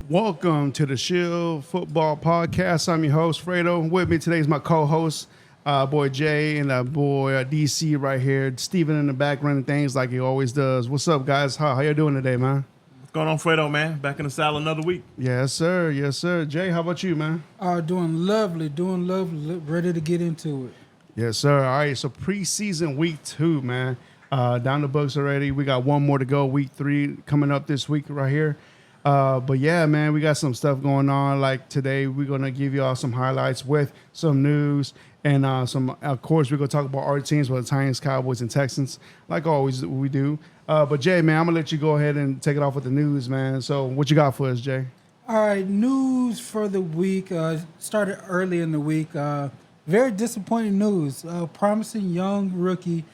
Welcome to the Shield Football Podcast. I'm your host, Fredo. With me today is my co-host, boy Jay, and boy DC right here. Steven in the back running things like he always does. What's up, guys? How you doing today, man? What's going on, Fredo, man? Back in the saddle another week. Yes, sir. Yes, sir. Jay, how about you, man? Doing lovely, ready to get into it. Yes, sir. All right, so preseason week 2, man. Down the books already. We got one more to go. Week 3 coming up this week right here. But yeah, man, we got some stuff going on. Like today, we're going to give you all some highlights with some news and of course, we're going to talk about our teams, with the Titans, Cowboys, and Texans, like always we do. But Jay, man, I'm going to let you go ahead and take it off with the news, man. So what you got for us, Jay? All right, news for the week. Started early in the week. Very disappointing news. Promising young rookie.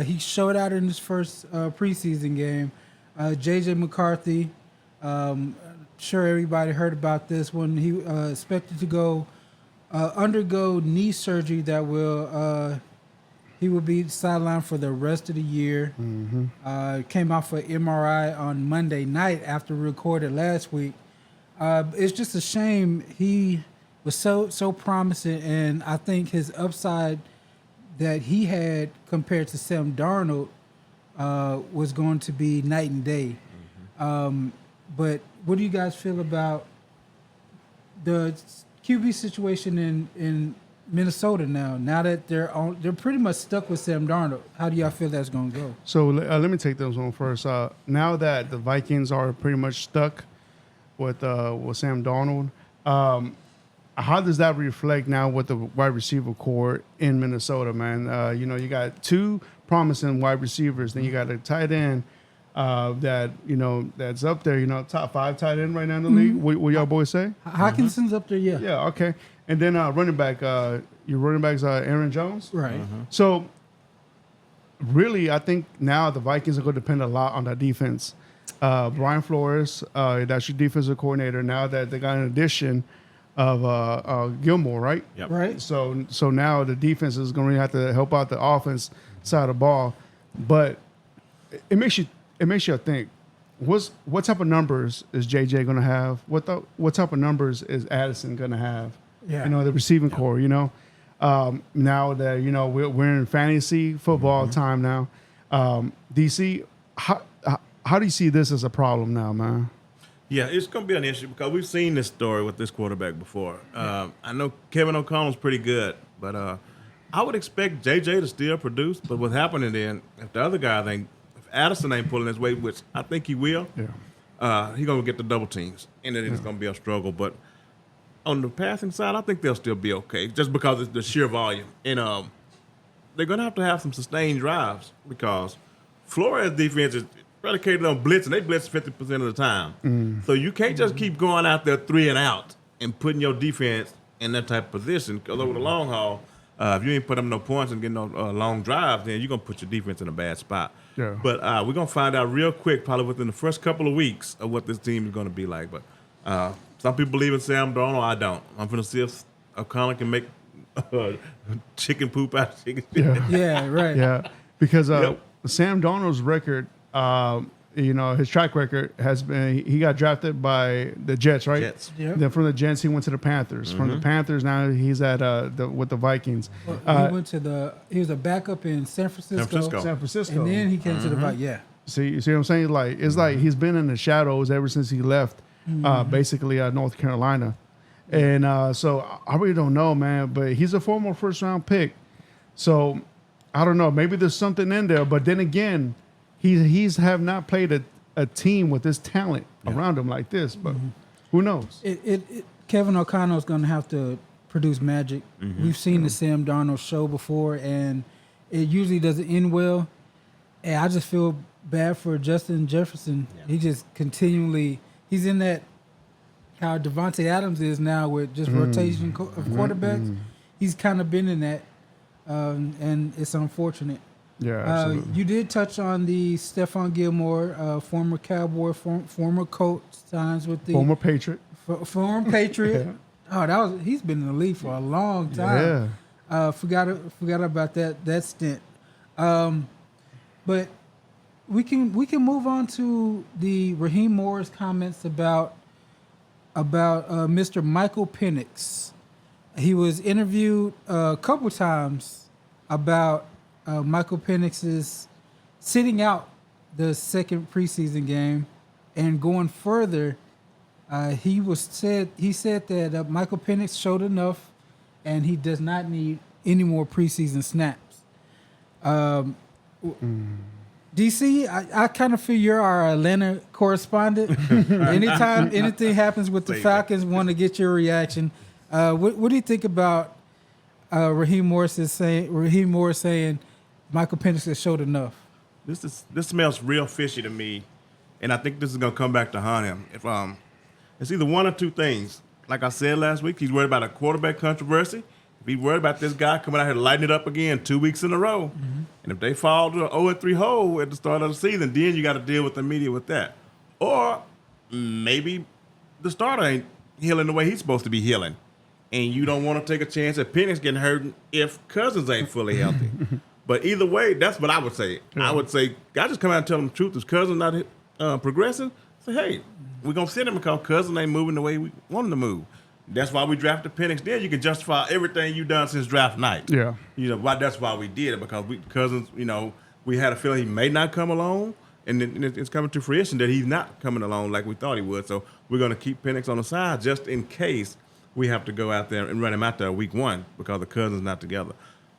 He showed out in his first preseason game. J.J. McCarthy. Sure everybody heard about this when he expected to undergo knee surgery that he will be sidelined for the rest of the year. Mm-hmm. Came out for MRI on Monday night after recorded last week. It's just a shame. He was so promising, and I think his upside that he had compared to Sam Darnold was going to be night and day. Mm-hmm. But what do you guys feel about the QB situation in Minnesota now? Now that they're pretty much stuck with Sam Darnold, how do y'all feel that's going to go? So let me take those one first. Now that the Vikings are pretty much stuck with Sam Darnold, how does that reflect now with the wide receiver core in Minnesota, man? You got 2 promising wide receivers, then you got a tight end. That's up there, top 5 tight end right now in the league. What y'all boys say? Hawkinson's up there, yeah. Yeah, okay. And then running back, your running back's Aaron Jones. Right. So really, I think now the Vikings are going to depend a lot on that defense. Brian Flores, that's your defensive coordinator. Now that they got an addition of Gilmore, right? Yep. Right. So now the defense is going to have to help out the offense side of the ball, but it makes you think, what type of numbers is JJ going to have? What type of numbers is Addison going to have? Yeah. The receiving core. Now that we're in fantasy football time now. DC, how do you see this as a problem now, man? Yeah, it's going to be an issue because we've seen this story with this quarterback before. I know Kevin O'Connell's pretty good, but I would expect JJ to still produce. But what's happening then, if the other guy if Addison ain't pulling his weight, which I think he will, he's going to get the double teams, and then it's going to be a struggle. But on the passing side, I think they'll still be okay, just because it's the sheer volume. And they're going to have some sustained drives because Flores' defense is predicated on blitz, and they blitz 50% of the time. So you can't just keep going out there 3 and out and putting your defense in that type of position, because over the long haul, if you ain't put them no points and get no long drives, then you're going to put your defense in a bad spot. Yeah. But we're going to find out real quick, probably within the first couple of weeks, of what this team is going to be like. But some people believe in Sam Darnold. I don't. I'm going to see if O'Connell can make chicken poop out of chicken shit. Yeah, right. Yeah, because Sam Darnold's record, his track record has been, he got drafted by the Jets, right? Jets. Yep. Then from the Jets, he went to the Panthers. From the Panthers, now he's at with the Vikings. Well, he was a backup in San Francisco. And then he came to the Vikings. Yeah. See what I'm saying? Like, it's like he's been in the shadows ever since he left, basically North Carolina. And so I really don't know, man, but he's a former first-round pick. So I don't know. Maybe there's something in there. But then again, he's have not played a team with this talent around him like this. But who knows? Kevin O'Connell is going to have to produce magic. We've seen the Sam Darnold show before, and it usually doesn't end well. And I just feel bad for Justin Jefferson. Yeah. He just continually he's in that how Devontae Adams is now with just rotation of quarterbacks. He's kind of been in that, and it's unfortunate. Yeah, absolutely. You did touch on the Stephon Gilmore, former Cowboy, former coach, signs with the Former Patriot. former Patriot. Oh, he's been in the league for a long time. Yeah. Forgot about that stint. But we can move on to the Raheem Morris comments about Mr. Michael Penix. He was interviewed a couple times about Michael Penix's sitting out the second preseason game and going further. He said that Michael Penix showed enough, and he does not need any more preseason snaps. DC, I kind of feel you're our Atlanta correspondent. Anytime anything happens with the Falcons, want to get your reaction. What do you think about Raheem Morris saying Michael Penix has showed enough? This smells real fishy to me, and I think this is gonna come back to haunt him. If it's either one or two things. Like I said last week, he's worried about a quarterback controversy. If he's worried about this guy coming out here lighting it up again 2 weeks in a row, and if they fall to an 0-3 hole at the start of the season, then you got to deal with the media with that. Or maybe the starter ain't healing the way he's supposed to be healing, and you don't want to take a chance at Penix getting hurt if Cousins ain't fully healthy. But either way, that's what I would say. I would say, guys, just come out and tell them the truth. If Cousins not progressing, say, hey, we're going to sit him because Cousins ain't moving the way we want him to move. That's why we drafted Penix. Then you can justify everything you've done since draft night. Yeah. That's why we did it, because Cousins, we had a feeling he may not come along, and it's coming to fruition that he's not coming along like we thought he would. So we're going to keep Penix on the side just in case we have to go out there and run him out there week 1 because the Cousins not together.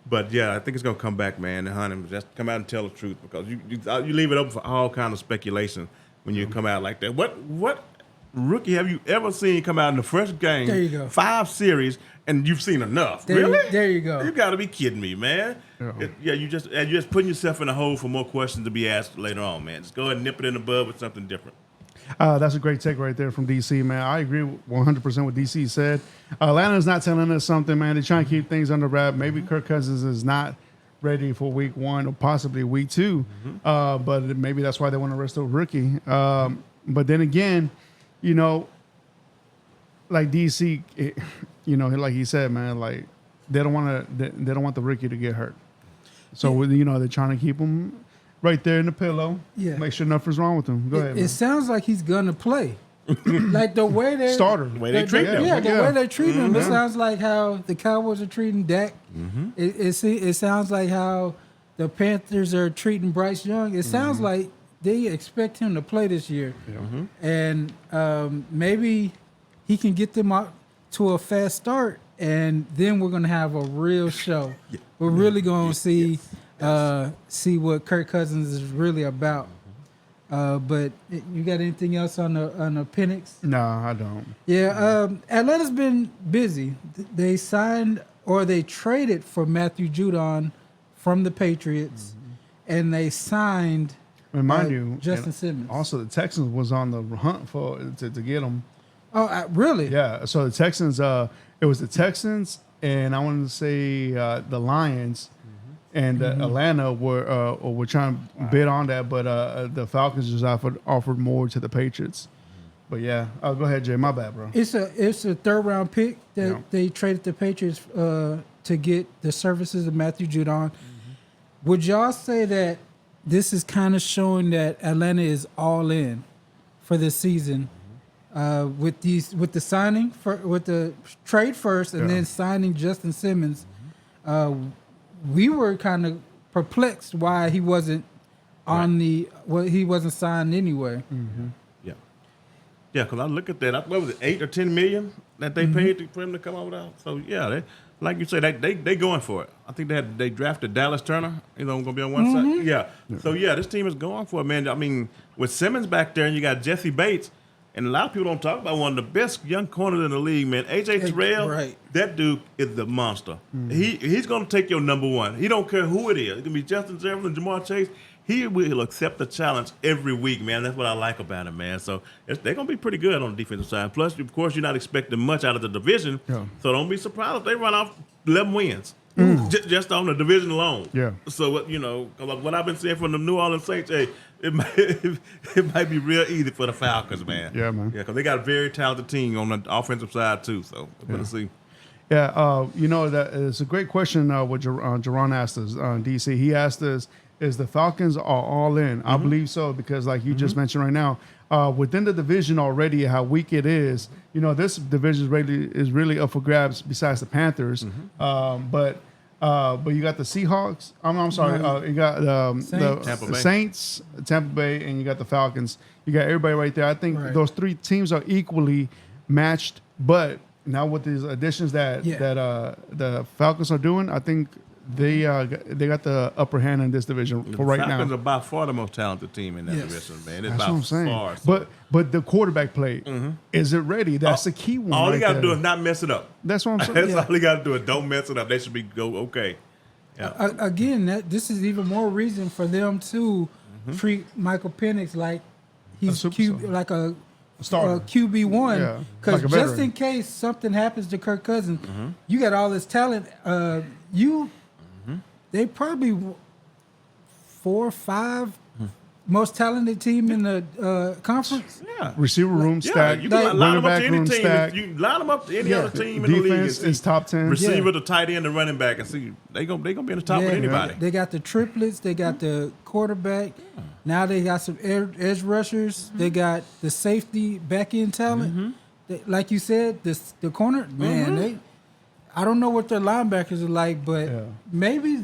But, yeah, I think it's going to come back, man, and hunt him. Just come out and tell the truth, because you leave it open for all kind of speculation when you come out like that. What rookie have you ever seen come out in the first game, there you go, 5 series, and you've seen enough? Really? There you go. You got to be kidding me, man. You're just putting yourself in a hole for more questions to be asked later on, man. Just go ahead and nip it in the bud with something different. That's a great take right there from DC, man. I agree 100% with DC said. Atlanta's not telling us something, man. They're trying to keep things under wrap. Maybe Kirk Cousins is not ready for week 1 or possibly week 2, but maybe that's why they want to rest the rookie. But then again, like DC, like he said, man, like they don't want the rookie to get hurt. So they're trying to keep him right there in the pillow. Yeah. Make sure nothing's wrong with him. Go ahead. It sounds like he's gonna play. Like the way they starter, the way they treat him. Yeah, the way they treat him. It sounds like how the Cowboys are treating Dak. It sounds like how the Panthers are treating Bryce Young. It sounds like they expect him to play this year, and maybe he can get them out to a fast start, and then we're gonna have a real show. We're really gonna see what Kirk Cousins is really about. But you got anything else on the Penix? No, I don't. Yeah, Atlanta's been busy. They signed or they traded for Matthew Judon from the Patriots, and they signed. Mind you, Justin Simmons. Also, the Texans was on the hunt to get him. Oh, really? Yeah. So the Texans, it was the Texans, and I wanted to say the Lions, and Atlanta were trying to bid on that, but the Falcons just offered more to the Patriots. But yeah, go ahead, Jay. My bad, bro. It's a 3rd round pick that they traded the Patriots to get the services of Matthew Judon. Would y'all say that this is kind of showing that Atlanta is all in for this season with the signing with the trade first and then signing Justin Simmons? We were kind of perplexed why he wasn't he wasn't signed anyway. Yeah, because I look at that. What was it, 8 or 10 million that they paid for him to come over there? So yeah, they, like you say, they going for it. I think they drafted Dallas Turner. Going to be on one side. Yeah. So yeah, this team is going for it, man. I mean, with Simmons back there, and you got Jesse Bates, and a lot of people don't talk about one of the best young corners in the league, man. AJ Terrell, that dude is the monster. He's going to take your number 1. He don't care who it is. It can be Justin Jefferson, Jamar Chase. he will accept the challenge every week, man. That's what I like about him, man. So they're going to be pretty good on the defensive side. Plus, of course, you're not expecting much out of the division. Yeah. So don't be surprised if they run off 11 wins just on the division alone. Yeah. So, what I've been seeing from the New Orleans Saints, hey, it might be real easy for the Falcons, man. Yeah, man. Yeah, because they got a very talented team on the offensive side, too. So we're going to see. Yeah, that it's a great question. What Jerron asked us, DC. He asked us, "Is the Falcons are all in?" I believe so because, like you just mentioned right now, within the division already, how weak it is. This division is really up for grabs. Besides the Panthers, but you got the Seahawks. I'm sorry. You got the Saints, Tampa Bay, and you got the Falcons. You got everybody right there. I think those three teams are equally matched, but now with these additions that the Falcons are doing, I think they got the upper hand in this division for right now. Falcons are by far the most talented team in that division, man. It's That's what I'm saying. far. So. But the quarterback play, is it ready? That's the key one. All right you got to there. do is not mess it up. That's what I'm saying. That's all you got to do is don't mess it up. They should be okay. Yeah. Again, this is even more reason for them to treat Michael Penix like he's a starter. QB1, because like a just veteran. in case something happens to Kirk Cousins, you got all this talent. They probably 4 or 5 most talented team in the conference. Yeah. Receiver room stacked. You can line them up to running any back room team. stacked. You line them up to any other team in the league. Defense is top 10. Receiver, the tight end, the running back, and see they gonna be in the top with anybody. They got the triplets. They got the quarterback. Now they got some edge rushers. They got the safety back end talent. Like you said, the corner man. I don't know what their linebackers are like, but maybe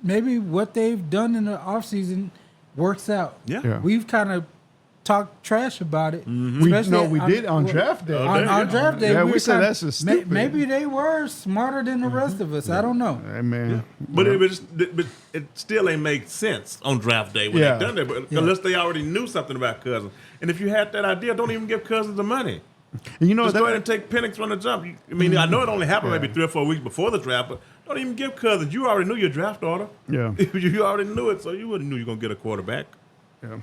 maybe what they've done in the offseason works out. Yeah. We've kind of talked trash about it. We did on draft day. On draft day, Yeah, we said that's just stupid. Maybe they were smarter than the rest of us. I don't know. Hey, man. But it still ain't make sense on draft day when they done that. But unless they already knew something about Cousins. And if you had that idea, don't even give Cousins the money. And Just go ahead and take Penix from the jump. I mean, I know it only happened maybe 3 or 4 weeks before the draft, but don't even give Cousins. You already knew your draft order. Yeah. You already knew it, so you wouldn't knew you were going to get a quarterback. Yeah.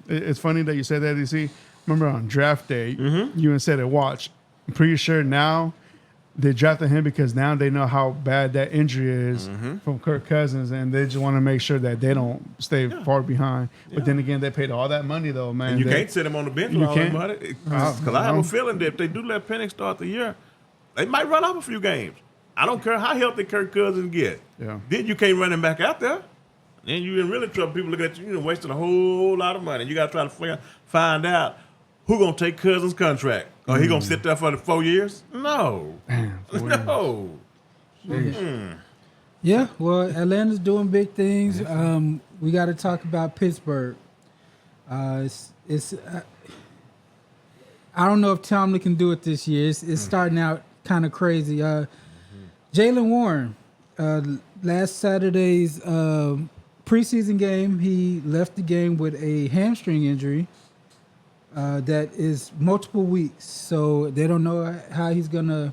It's funny that you said that, DC. Remember on draft day, you and said it, watch. I'm pretty sure now they drafted him because now they know how bad that injury is from Kirk Cousins, and they just want to make sure that they don't stay far behind. But then again, they paid all that money, though, man. And you can't sit him on the bench with all that money. Because I have a feeling that if they do let Penix start the year, they might run off a few games. I don't care how healthy Kirk Cousins get. Yeah. Then you can't run him back out there. Then you're in really trouble. People look at you, wasting a whole lot of money. You got to try to find out who going to take Cousins' contract. Or he going to sit there for the 4 years? No. No. Yeah, well, Atlanta's doing big things. We got to talk about Pittsburgh. I don't know if Tomlin can do it this year. It's starting out kind of crazy. Jaylen Warren, last Saturday's preseason game, he left the game with a hamstring injury that is multiple weeks. So they don't know how he's going to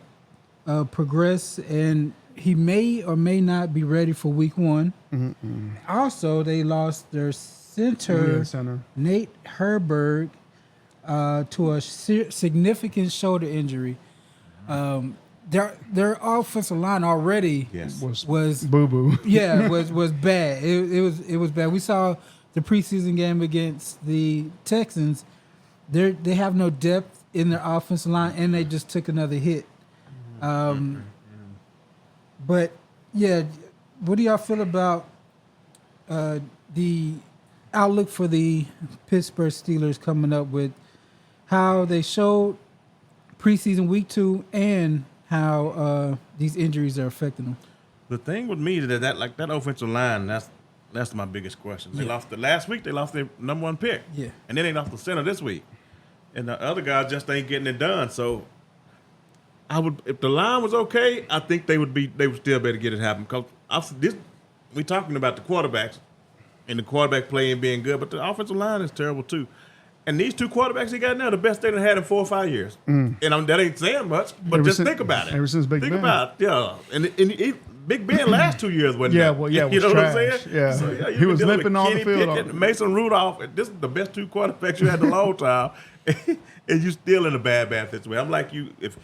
progress, and he may or may not be ready for week 1. Also, they lost their center. Nate Herberg, to a significant shoulder injury. Their offensive line already was boo boo. Yeah, was bad. It was bad. We saw the preseason game against the Texans. They have no depth in their offensive line, and they just took another hit. But yeah, what do y'all feel about the outlook for the Pittsburgh Steelers coming up with how they showed preseason week 2 and how these injuries are affecting them? The thing with me is that offensive line, that's my biggest question. They lost last week. They lost their number 1 pick. Yeah, and then they lost the center this week, and the other guys just ain't getting it done. So if the line was okay, I think they would still be able to get it happen. Because we talking about the quarterbacks and the quarterback play and being good, but the offensive line is terrible too. And these 2 quarterbacks he got now, the best they done had in 4 or 5 years. And that ain't saying much, but think about it. Ever since Big Ben. Think about it, yeah. And Big Ben last 2 years wasn't Yeah, that? well, yeah, it you was know what I'm trash. saying? Yeah. So, He you been was dealing limping with on the Kenny field. Pickett, Mason Rudolph. And this is the best 2 quarterbacks you had in a long time, and you still in a bad situation. I'm like you, if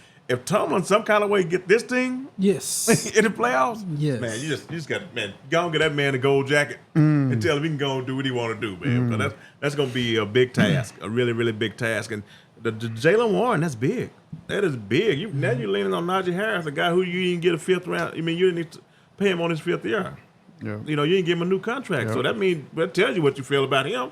Tomlin some kind of way get this thing Yes. in the playoffs, Yes. man, you just got go and get that man a gold jacket and tell him he can go and do what he want to do, man. So that's gonna be a big task, a really really big task. And the Jalen Warren, that's big. That is big. Now you're leaning on Najee Harris, a guy who you didn't get a 5th round. I mean, you didn't need to pay him on his 5th year. Yeah. You know, you didn't give him a new contract. Yeah. So that tells you what you feel about him.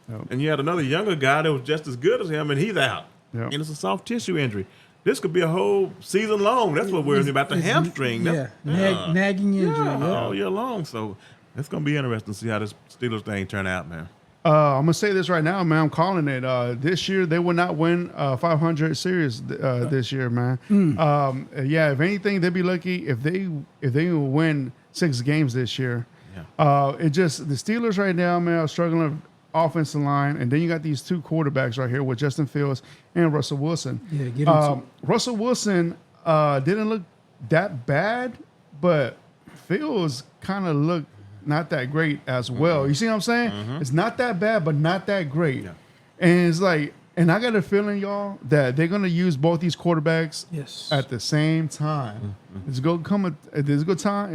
Yeah. And you had another younger guy that was just as good as him, and he's out. Yeah. And it's a soft tissue injury. This could be a whole season long. That's what we're worrying about, the hamstring. Yeah, That's, nagging injury. yeah, Yeah. all year long. So it's going to be interesting to see how this Steelers thing turn out, man. I'm gonna say this right now, man. I'm calling it. This year they will not win 500 series this year, man. Yeah, if anything, they'd be lucky if they will win 6 games this year. Yeah. It just the Steelers right now, man, are struggling with offensive line, and then you got these 2 quarterbacks right here with Justin Fields and Russell Wilson. Yeah, get him Russell Wilson didn't look that bad, but Fields kind of looked not that great as well. You see what I'm saying? It's not that bad, but not that great. Yeah. And it's like, and I got a feeling, y'all, that they're gonna use both these quarterbacks Yes. at the same time. There's gonna come there's a good time.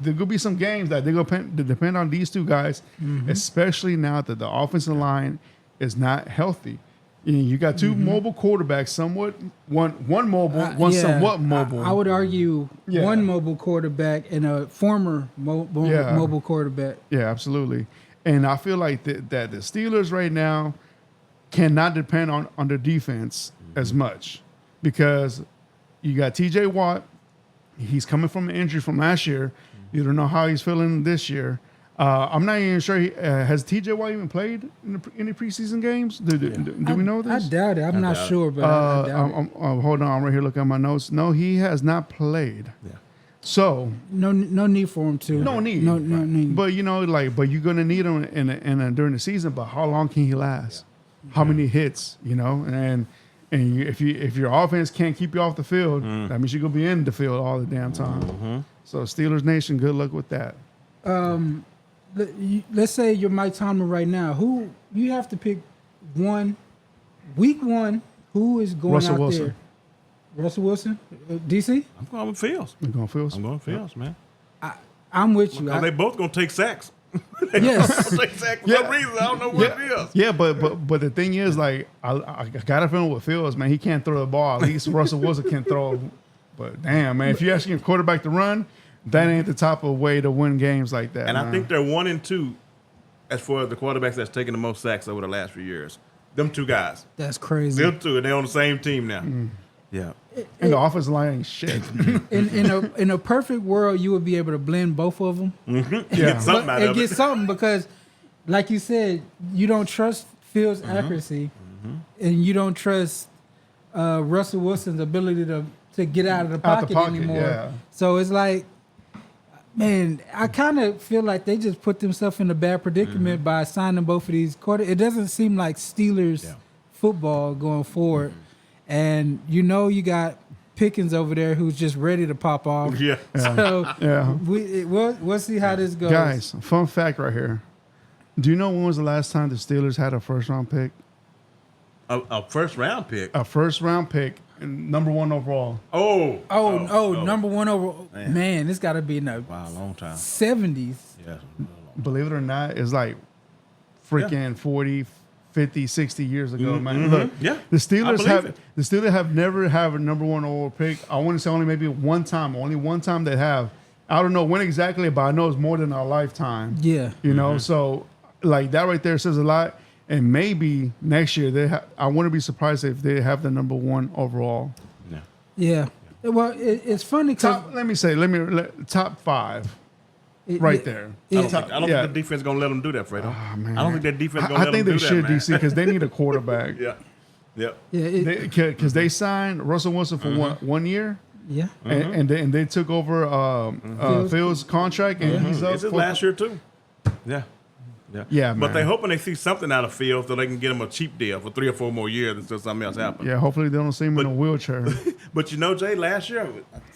There's gonna be some games that they're gonna depend on these 2 guys, especially now that the offensive line is not healthy. You got 2 mobile quarterbacks, somewhat one mobile, one Yeah, somewhat mobile. I would argue Yeah. one mobile quarterback and a former Yeah. mobile quarterback. Yeah, absolutely. And I feel like that the Steelers right now cannot depend on their defense as much because you got TJ Watt. He's coming from an injury from last year. You don't know how he's feeling this year. I'm not even sure. Has TJ Watt even played in any preseason games? Do we know this? I doubt it. I'm not doubt it. sure, but I doubt it. Hold on. I'm right here looking at my notes. No, he has not played. Yeah. So No need for him to. no need. No need. But but you're gonna need him during the season. But how long can he last? How many hits? And if your offense can't keep you off the field, that means you're gonna be in the field all the damn time. So Steelers Nation, good luck with that. Let's say you're Mike Tomlin right now. Who you have to pick week 1? Who is going Russell out Wilson. there? Russell Wilson, DC. I'm going with Fields. You're going Fields? I'm going Fields, man. I'm with you. Because they both going to take sacks. Yes. Take sacks for some reason. I don't know what it is. Yeah, but the thing is, like, I got a feeling with Fields, man. He can't throw the ball. At least Russell Wilson can throw. But damn, man, if you're asking a quarterback to run, that ain't the type of way to win games like that. And man. I think they're 1 and 2 as far as the quarterbacks that's taken the most sacks over the last few years. Them 2 guys. That's crazy. Them 2, and they're on the same team now. Yeah. And the offensive line ain't shit. In a perfect world, you would be able to blend both of them Get something out and of get it. something because, like you said, you don't trust Fields' accuracy, and you don't trust Russell Wilson's ability to get out of the pocket, anymore. yeah. So it's like, man, I kind of feel like they just put themselves in a bad predicament by signing both of these quarterbacks. It doesn't seem like Steelers football going forward. And you got Pickens over there who's just ready to pop off. Yeah. So Yeah. we'll see how this goes. Guys, fun fact right here. Do you know when was the last time the Steelers had a first-round pick? A first-round pick. A first-round pick, and number 1 overall. Oh, number 1 over. Man, this got to be in the Wow, long time. 70s. Yeah. Believe it or not, it's like freaking 40, 50, 60 years ago, man. Look, Yeah, the I Steelers believe have never have a number 1 overall pick. I want to say only one time they have. I don't know when exactly, but I know it's more than a lifetime. Yeah. So like that right there says a lot. And maybe next year I wouldn't be surprised if they have the number 1 overall. Yeah. Yeah. Well, it's funny because Top 5 right there. I don't think the defense is going to let them do that, Fredo. Oh, man. I don't think that defense is going to I let think them they do should, that, man. DC, because they need a quarterback. Yeah. Yeah. Yeah. Because they signed Russell Wilson for one year, Yeah. and they took over Fields' contract, and he's up It's his for last year, too. Yeah. Yeah. Yeah, But man. they're hoping they see something out of Fields so they can get him a cheap deal for 3 or 4 more years until something else happens. Yeah, hopefully they don't see him in a wheelchair. But Jay, last year,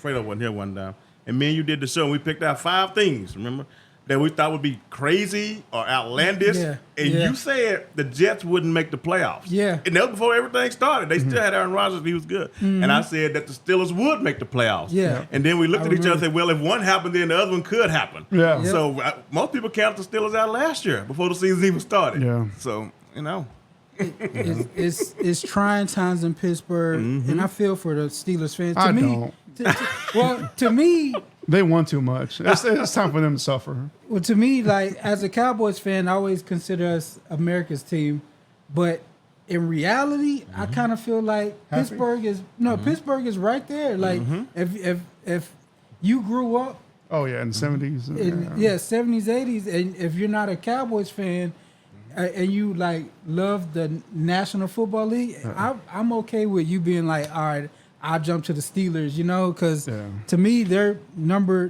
Fredo wasn't here one time. and me and you did the show, and we picked out 5 things, remember, that we thought would be crazy or outlandish. Yeah, And yeah. you said the Jets wouldn't make the playoffs. Yeah. And that was before everything started. They still had Aaron Rodgers, and he was good. And I said that the Steelers would make the playoffs. Yeah. And then we looked I at each other and remember. said, well, if one happened, then the other one could happen. Yeah. Yep. So most people counted the Steelers out last year before the season even started. Yeah. So, you know. It's trying times in Pittsburgh, and I feel for the Steelers fans. I don't. To me, They won too much. It's time for them to suffer. well, to me, like as a Cowboys fan, I always consider us America's team, but in reality, I kind of feel like Happy? Pittsburgh is right there. Like if you grew up Oh yeah, in the 70s. in 70s, 80s, and if you're not a Cowboys fan and you like love the National Football League, I'm okay with you being like, all right, I'll jump to the Steelers, because to me they're number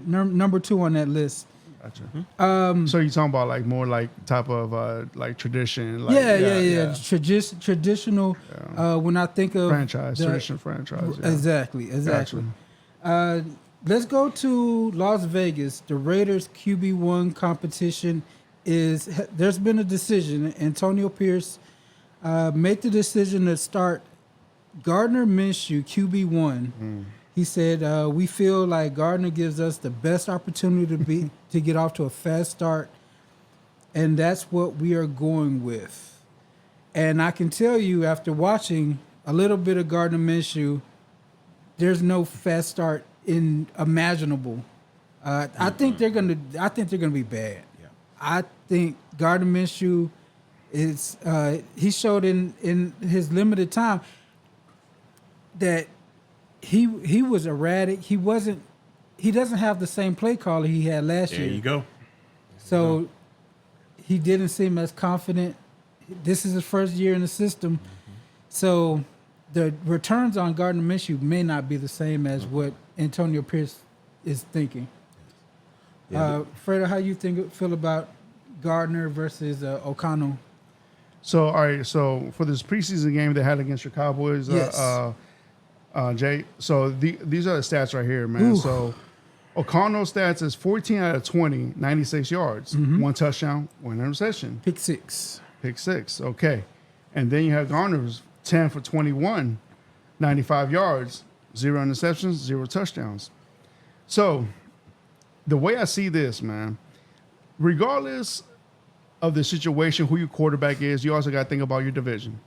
2 on that list. Gotcha. So you're talking about like more like type of like tradition, like Yeah. Traditional. When I think of traditional franchise. Yeah. Exactly. Gotcha. Let's go to Las Vegas. The Raiders QB1 competition there's been a decision. Antonio Pierce made the decision to start Gardner Minshew QB1. He said, we feel like Gardner gives us the best opportunity to get off to a fast start, and that's what we are going with. And I can tell you, after watching a little bit of Gardner Minshew, there's no fast start imaginable. I think they're gonna be bad. Yeah. I think Gardner Minshew is. He showed in his limited time that he was erratic. He doesn't have the same play caller he had last year. There you go. So he didn't seem as confident. This is his first year in the system. So the returns on Gardner Minshew may not be the same as what Antonio Pierce is thinking. Fredo, how you feel about Gardner versus O'Connell? So all right, so for this preseason game they had against your Cowboys, Yes. Jay. So these are the stats right here, man. Ooh. So O'Connell's stats is 14 out of 20, 96 yards, 1 touchdown, 1 interception, Pick six. pick 6. Okay, and then you have Gardner's 10 for 21, 95 yards, 0 interceptions, 0 touchdowns. So the way I see this, man, regardless of the situation, who your quarterback is, you also got to think about your division.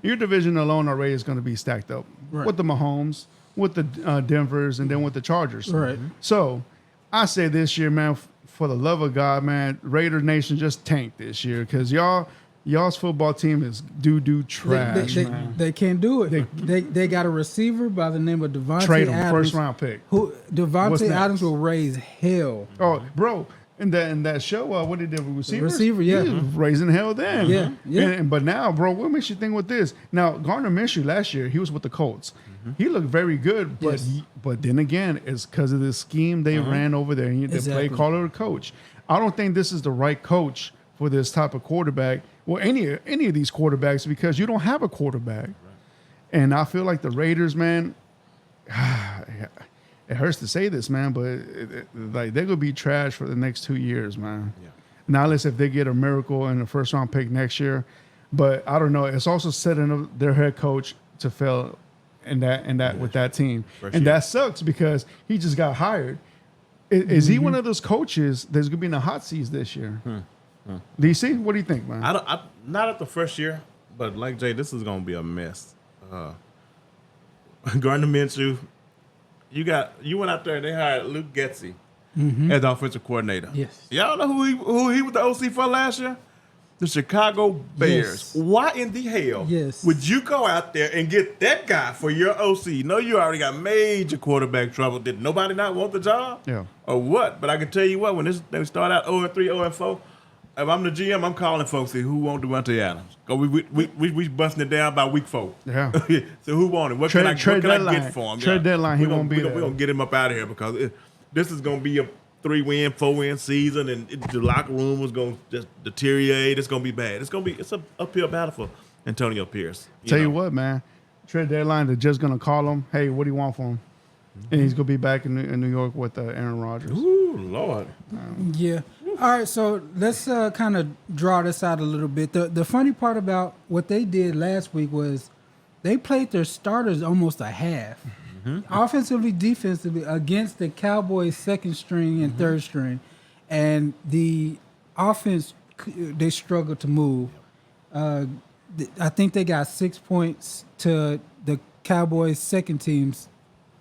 Your division alone already is going to be stacked up with the Mahomes, with the Denvers, and then with the Chargers. Right. So I say this year, man, for the love of God, man, Raider Nation just tanked this year because y'all's football team is doo trash, man. They can't do it. They got a receiver by the name of Devontae Trade him, Adams. first round pick. Who What's Devontae next? Adams will raise hell. Oh, bro. In that show, what did they do with receivers? Receiver, yeah. He was raising hell then. Yeah. But now, bro, what makes you think with this? Now, Gardner Minshew last year, he was with the Colts. He looked very good, but Yes. but then again, it's because of the scheme they ran over there. And the Exactly. play caller, the coach. I don't think this is the right coach for this type of quarterback. Well, any of these quarterbacks, because you don't have a quarterback. Right. And I feel like the Raiders, man. It hurts to say this, man, but like they're gonna be trash for the next 2 years, man. Yeah. Now, unless if they get a miracle in the first round pick next year, but I don't know. It's also setting up their head coach to fail in that with that team, and that sucks because he just got hired. Is he one of those coaches that's gonna be in the hot seats this year? DC, what do you think, man? I not at the first year, but like Jay, this is gonna be a mess. Gardner Minshew. You went out there and they hired Luke Getsy as the offensive coordinator. Yes. Y'all know who he was the OC for last year? The Chicago Bears. Yes. Why in the hell would you go out there and get that guy for your OC? No, you already got major quarterback trouble. Did nobody not want the job? Yeah. Or what? But I can tell you what, when they start out 0-3, 0-4, if I'm the GM, I'm calling folks who want Devontae Adams. We busting it down by week 4. Yeah. So who want it? What can I get for him? Trade deadline, he won't be there. We're going to get him up out of here because this is going to be a 3-win, 4-win season, and the locker room is going to just deteriorate. It's going to be bad. It's an uphill battle for Antonio Pierce. Tell you what, man. Trade deadline, they're just going to call him, hey, what do you want for him? and he's gonna be back in New York with Aaron Rodgers. Ooh, Lord. Yeah. All right, so let's kind of draw this out a little bit. The funny part about what they did last week was they played their starters almost a half, offensively, defensively, against the Cowboys' second string and third string, and the offense they struggled to move. I think they got 6 points to the Cowboys' second team's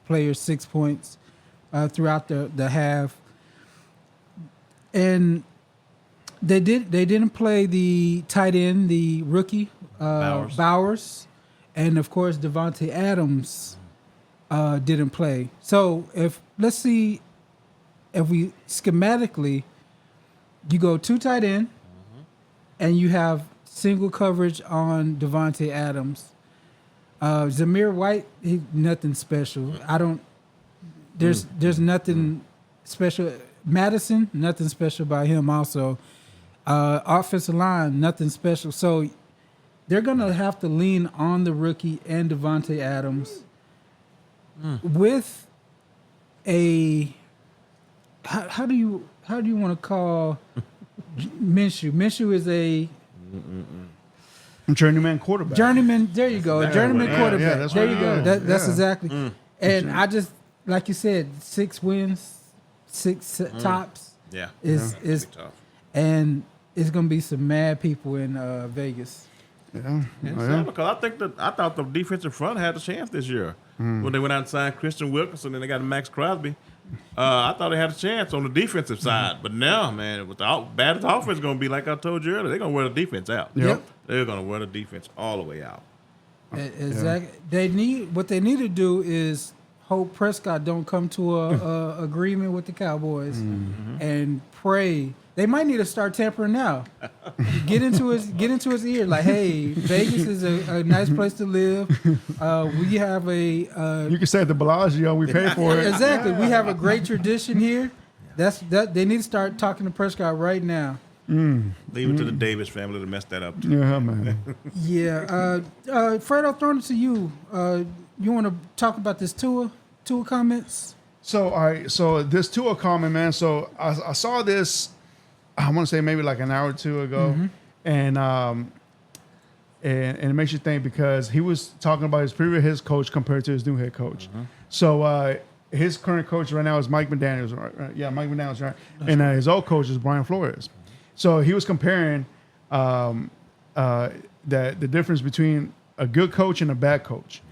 players, 6 points throughout the half. And they didn't play the tight end, the rookie Bowers, and of course Devontae Adams didn't play. So let's see if we schematically you go 2 tight end, and you have single coverage on Devontae Adams. Zamir White, nothing special. There's nothing special. Madison, nothing special about him also. Offensive line, nothing special. So they're going to have to lean on the rookie and Devontae Adams with a how do you want to call Minshew? Minshew is a journeyman quarterback. Journeyman, there you go. A journeyman quarterback. Yeah, that's there right. you go. Yeah. That's exactly. And I just, like you said, 6 wins, 6 tops. Yeah. Is Be tough. and it's gonna be some mad people in Vegas. Yeah. Because I thought the defensive front had a chance this year when they went out and signed Christian Wilkinson and they got Max Crosby. I thought they had a chance on the defensive side, but now, man, with the bad as the offense is going to be, like I told you earlier, they're going to wear the defense out. Yep. They're going to wear the defense all the way out. Exactly. They need to do is hope Prescott don't come to a agreement with the Cowboys and pray. They might need to start tampering now. Get into his ear like, hey, Vegas is a nice place to live. We have a You can say at the Bellagio, we pay for it. exactly. We have a great tradition here. They need to start talking to Prescott right now. Leave it to the Davis family to mess that up. Yeah, man. Yeah. Fredo, throwing it to you. You want to talk about this Tua comments? So, all right. So this Tua comment, man. So I saw this, I want to say maybe like an hour or two ago. And it makes you think because he was talking about his previous head coach compared to his new head coach. So his current coach right now is Mike McDaniels. Right? Yeah, Mike McDaniels, right? And his old coach is Brian Flores. So he was comparing the difference between a good coach and a bad coach.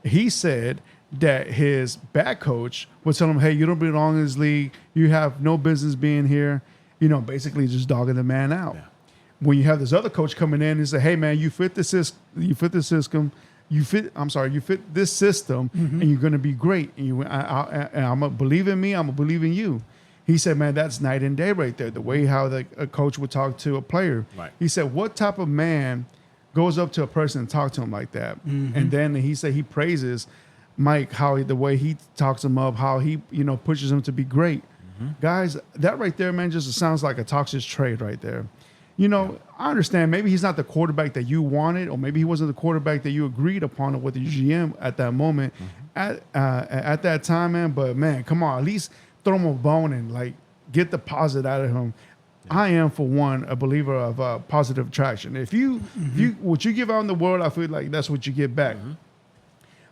He said that his bad coach would tell him, hey, you don't belong in this league. You have no business being here. You know, basically just dogging the man out. Yeah. When you have this other coach coming in and say, hey, man, you fit this system. You fit this system, and you're going to be great. And I'm going to believe in me. I'm going to believe in you. He said, man, that's night and day right there. The way how a coach would talk to a player. Right. He said, what type of man goes up to a person and talk to him like that? And then he said he praises Mike, the way he talks him up, how he, pushes him to be great. Guys, that right there, man, just sounds like a toxic trait right there. I understand maybe he's not the quarterback that you wanted, or maybe he wasn't the quarterback that you agreed upon with the GM at that moment, at that time, man. But, man, come on, at least throw him a bone and, like, get the positive out of him. Yeah. I am, for one, a believer of positive attraction. If you what you give out in the world, I feel like that's what you get back.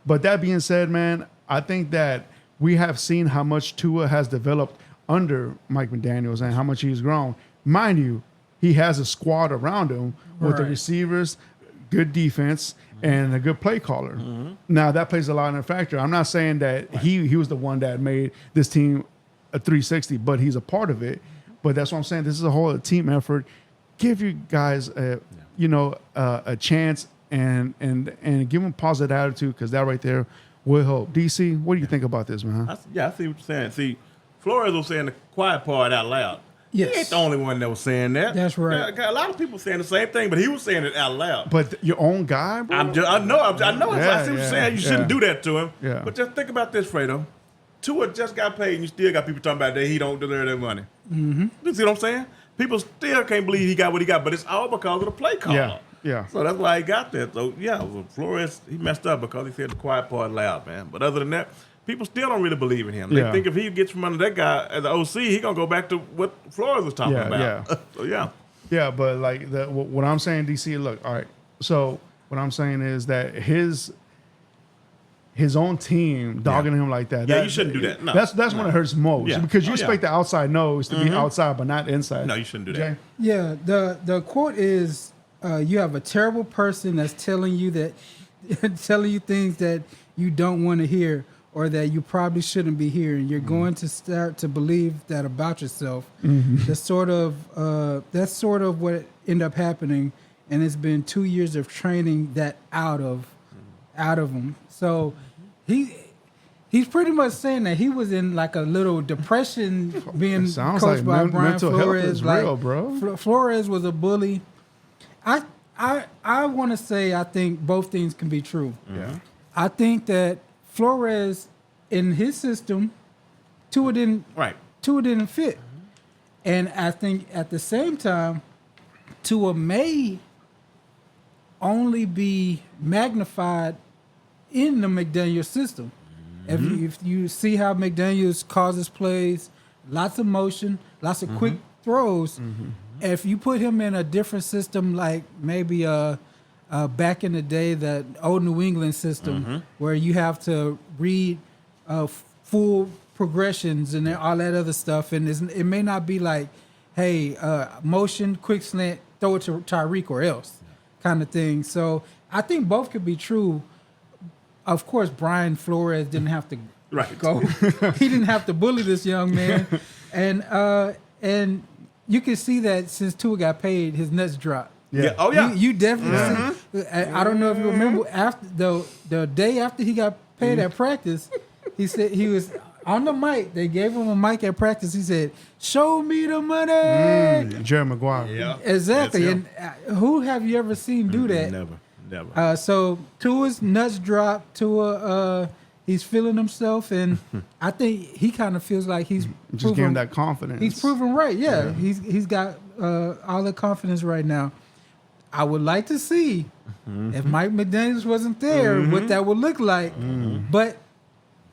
But that being said, man, I think that we have seen how much Tua has developed under Mike McDaniels and how much he's grown. Mind you, he has a squad around him with the receivers, good defense, and a good play caller. Now, that plays a lot in a factor. I'm not saying that he was the one that made this team a 360, but he's a part of it. But that's what I'm saying. This is a whole team effort. Give you guys a chance and give them a positive attitude, because that right there will help. DC, what do you think about this, man? I see what you're saying. See, Flores was saying the quiet part out loud. Yes. He ain't the only one that was saying that. That's right. A lot of people saying the same thing, but he was saying it out loud. But your own guy, bro? I know. I see what you're saying. You shouldn't do that to him. Yeah. But just think about this, Fredo. Tua just got paid, and you still got people talking about that he don't deserve that money. You see what I'm saying? People still can't believe he got what he got, but it's all because of the play caller. Yeah. So that's why he got that. So, Flores, he messed up because he said the quiet part loud, man. But other than that, people still don't really believe in him. They Yeah. think if he gets from under that guy as the OC, he gonna go back to what Flores was talking Yeah, about. yeah. So yeah. Yeah, but like what I'm saying, DC. Look, all right. So what I'm saying is that his own team dogging him like that. Yeah, you shouldn't do that. No, that's when it hurts most Yeah. because you Oh, expect yeah. the outside nose to be outside, but not inside. No, you shouldn't do Jay? that. Yeah, the quote is, "You have a terrible person that's telling you telling you things that you don't want to hear, or that you probably shouldn't be hearing. You're going to start to believe that about yourself." That's sort of what ended up happening, and it's been 2 years of training that out of him. So he's pretty much saying that he was in like a little depression being Sounds coached like by Brian mental health Flores. is real, bro. Flores was a bully. I want to say I think both things can be true. Yeah. I think that Flores in his system, Tua didn't fit, and I think at the same time, Tua may only be magnified in the McDaniels system. If you see how McDaniels causes plays, lots of motion, lots of quick throws. If you put him in a different system, like maybe back in the day, that old New England system, where you have to read full progressions and all that other stuff, and it may not be like, hey, motion, quick slant, throw it to Tyreek or else kind of thing. So I think both could be true. Of course, Brian Flores didn't have to go. He didn't have to bully this young man, and you can see that since Tua got paid, his nuts dropped. Yeah. Oh yeah. You definitely see. I don't know if you remember after the day after he got paid at practice, he said he was on the mic. They gave him a mic at practice. He said, "Show me the money." Jerry Maguire. Yeah. Exactly. That's And who have you ever seen do that? Never. So Tua's nuts dropped. Tua, he's feeling himself, and I think he kind of feels like he's Just gave him that confidence. He's proven right. Yeah. He's got all the confidence right now. I would like to see if Mike McDaniels wasn't there, what that would look like. But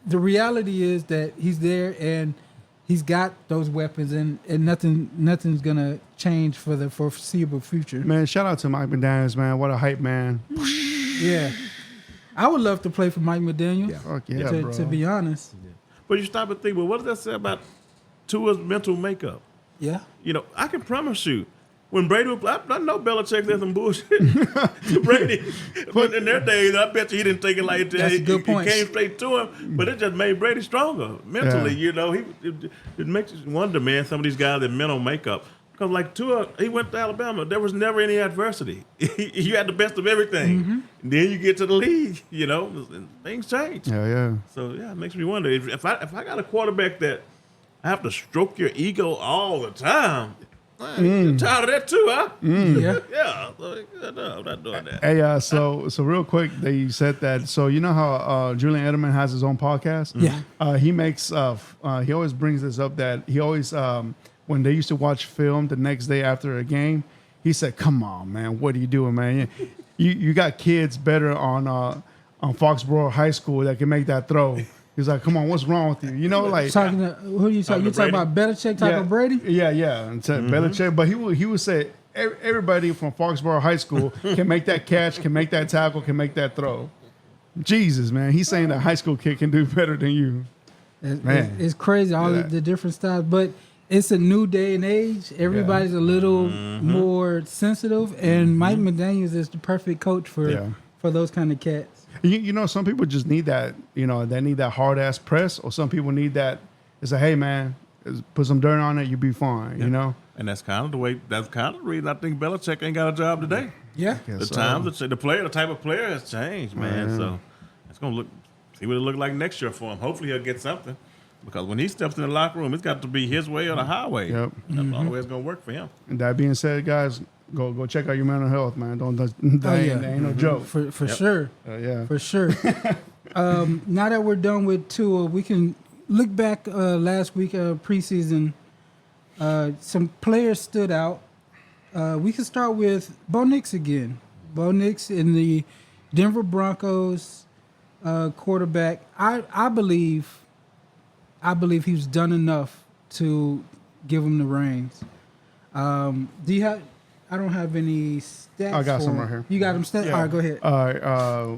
the reality is that he's there and he's got those weapons, and nothing's gonna change for the foreseeable future. Man, shout out to Mike McDaniels, man. What a hype man. Yeah, I would love to play for Mike McDaniels. Fuck yeah, bro. To be honest. But you stop and think, well, what does that say about Tua's mental makeup? Yeah. You know, I can promise you, when Brady would play, I know Belichick did some bullshit to Brady. But in their days, I bet you he didn't take it like that. That's a good point. He came straight to him, but it just made Brady stronger mentally. You know, it makes you wonder, man, some of these guys, their mental makeup. Because like Tua, he went to Alabama. There was never any adversity. You had the best of everything. And then you get to the league, you know, and things change. Yeah. So, yeah, it makes me wonder. If I got a quarterback that I have to stroke your ego all the time, you're tired of that too, huh? Yeah. Yeah. So, no, I'm not doing that. Hey, so real quick, they said that. So you know how Julian Edelman has his own podcast? Yeah. He makes. He always brings this up that he always when they used to watch film the next day after a game, he said, "Come on, man, what are you doing, man? You got kids better on Foxborough High School that can make that throw." He's like, "Come on, what's wrong with you?" You know, like Talking to who you talking? You talking about Belichick? Talking about Brady? Yeah. And said Belichick, but he would say everybody from Foxborough High School can make that catch, can make that tackle, can make that throw. Jesus, man, he's saying that high school kid can do better than you. It's crazy, all the different styles. But it's a new day and age. Everybody's a little more sensitive, and Mike McDaniels is the perfect coach for those kind of cats. You know, some people just need that. You know, they need that hard ass press, or some people need that. It's like, hey, man, put some dirt on it, you'll be fine. You know. And that's kind of the way. That's kind of the reason I think Belichick ain't got a job today. Yeah, The times, the type of player has changed, man. So it's gonna see what it look like next year for him. Hopefully he'll get something, because when he steps in the locker room, it's got to be his way or the highway. Yep. That's the only way it's gonna work for him. And that being said, guys, go check out your mental health, man. That ain't no joke. for sure. Yeah. For sure. Now that we're done with Tua, we can look back last week preseason. Some players stood out. We can start with Bo Nix again. Bo Nix in the Denver Broncos. quarterback. I believe he's done enough to give him the reins. Do you have? I don't have any stats. I got for some him. right here. You got them stats? Yeah. All right, go ahead. All right,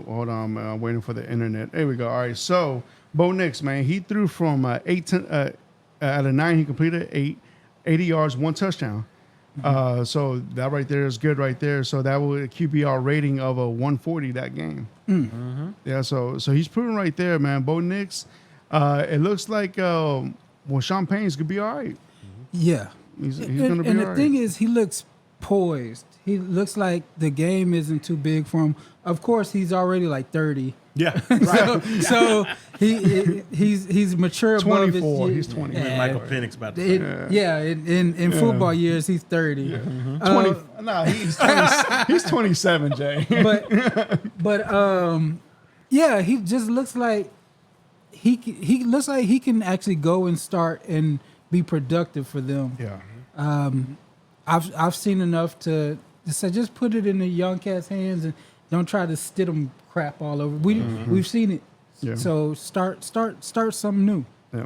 hold on, man. I'm waiting for the internet. There we go. All right, so Bo Nix, man, he threw from 8 out of 9. He completed 80 yards, 1 touchdown. So that right there is good right there. So that was a QBR rating of a 140 that game. Yeah, so he's proven right there, man. Bo Nix, it looks like Sean Payne's gonna be all right. Yeah. He's gonna be and all the right. thing is, he looks poised. He looks like the game isn't too big for him. Of course, he's already like 30. Yeah. So he's mature above his 24. years. He's 20. Yeah. Michael Penix about to say. In football years, he's 30. Yeah. 20. No, he's 20, he's 27, Jay. But yeah, he just looks like he looks like he can actually go and start and be productive for them. Yeah. I've seen enough to say just put it in the young cat's hands and don't try to stid them crap all over. We've seen it. Yeah. So start something new. Yeah.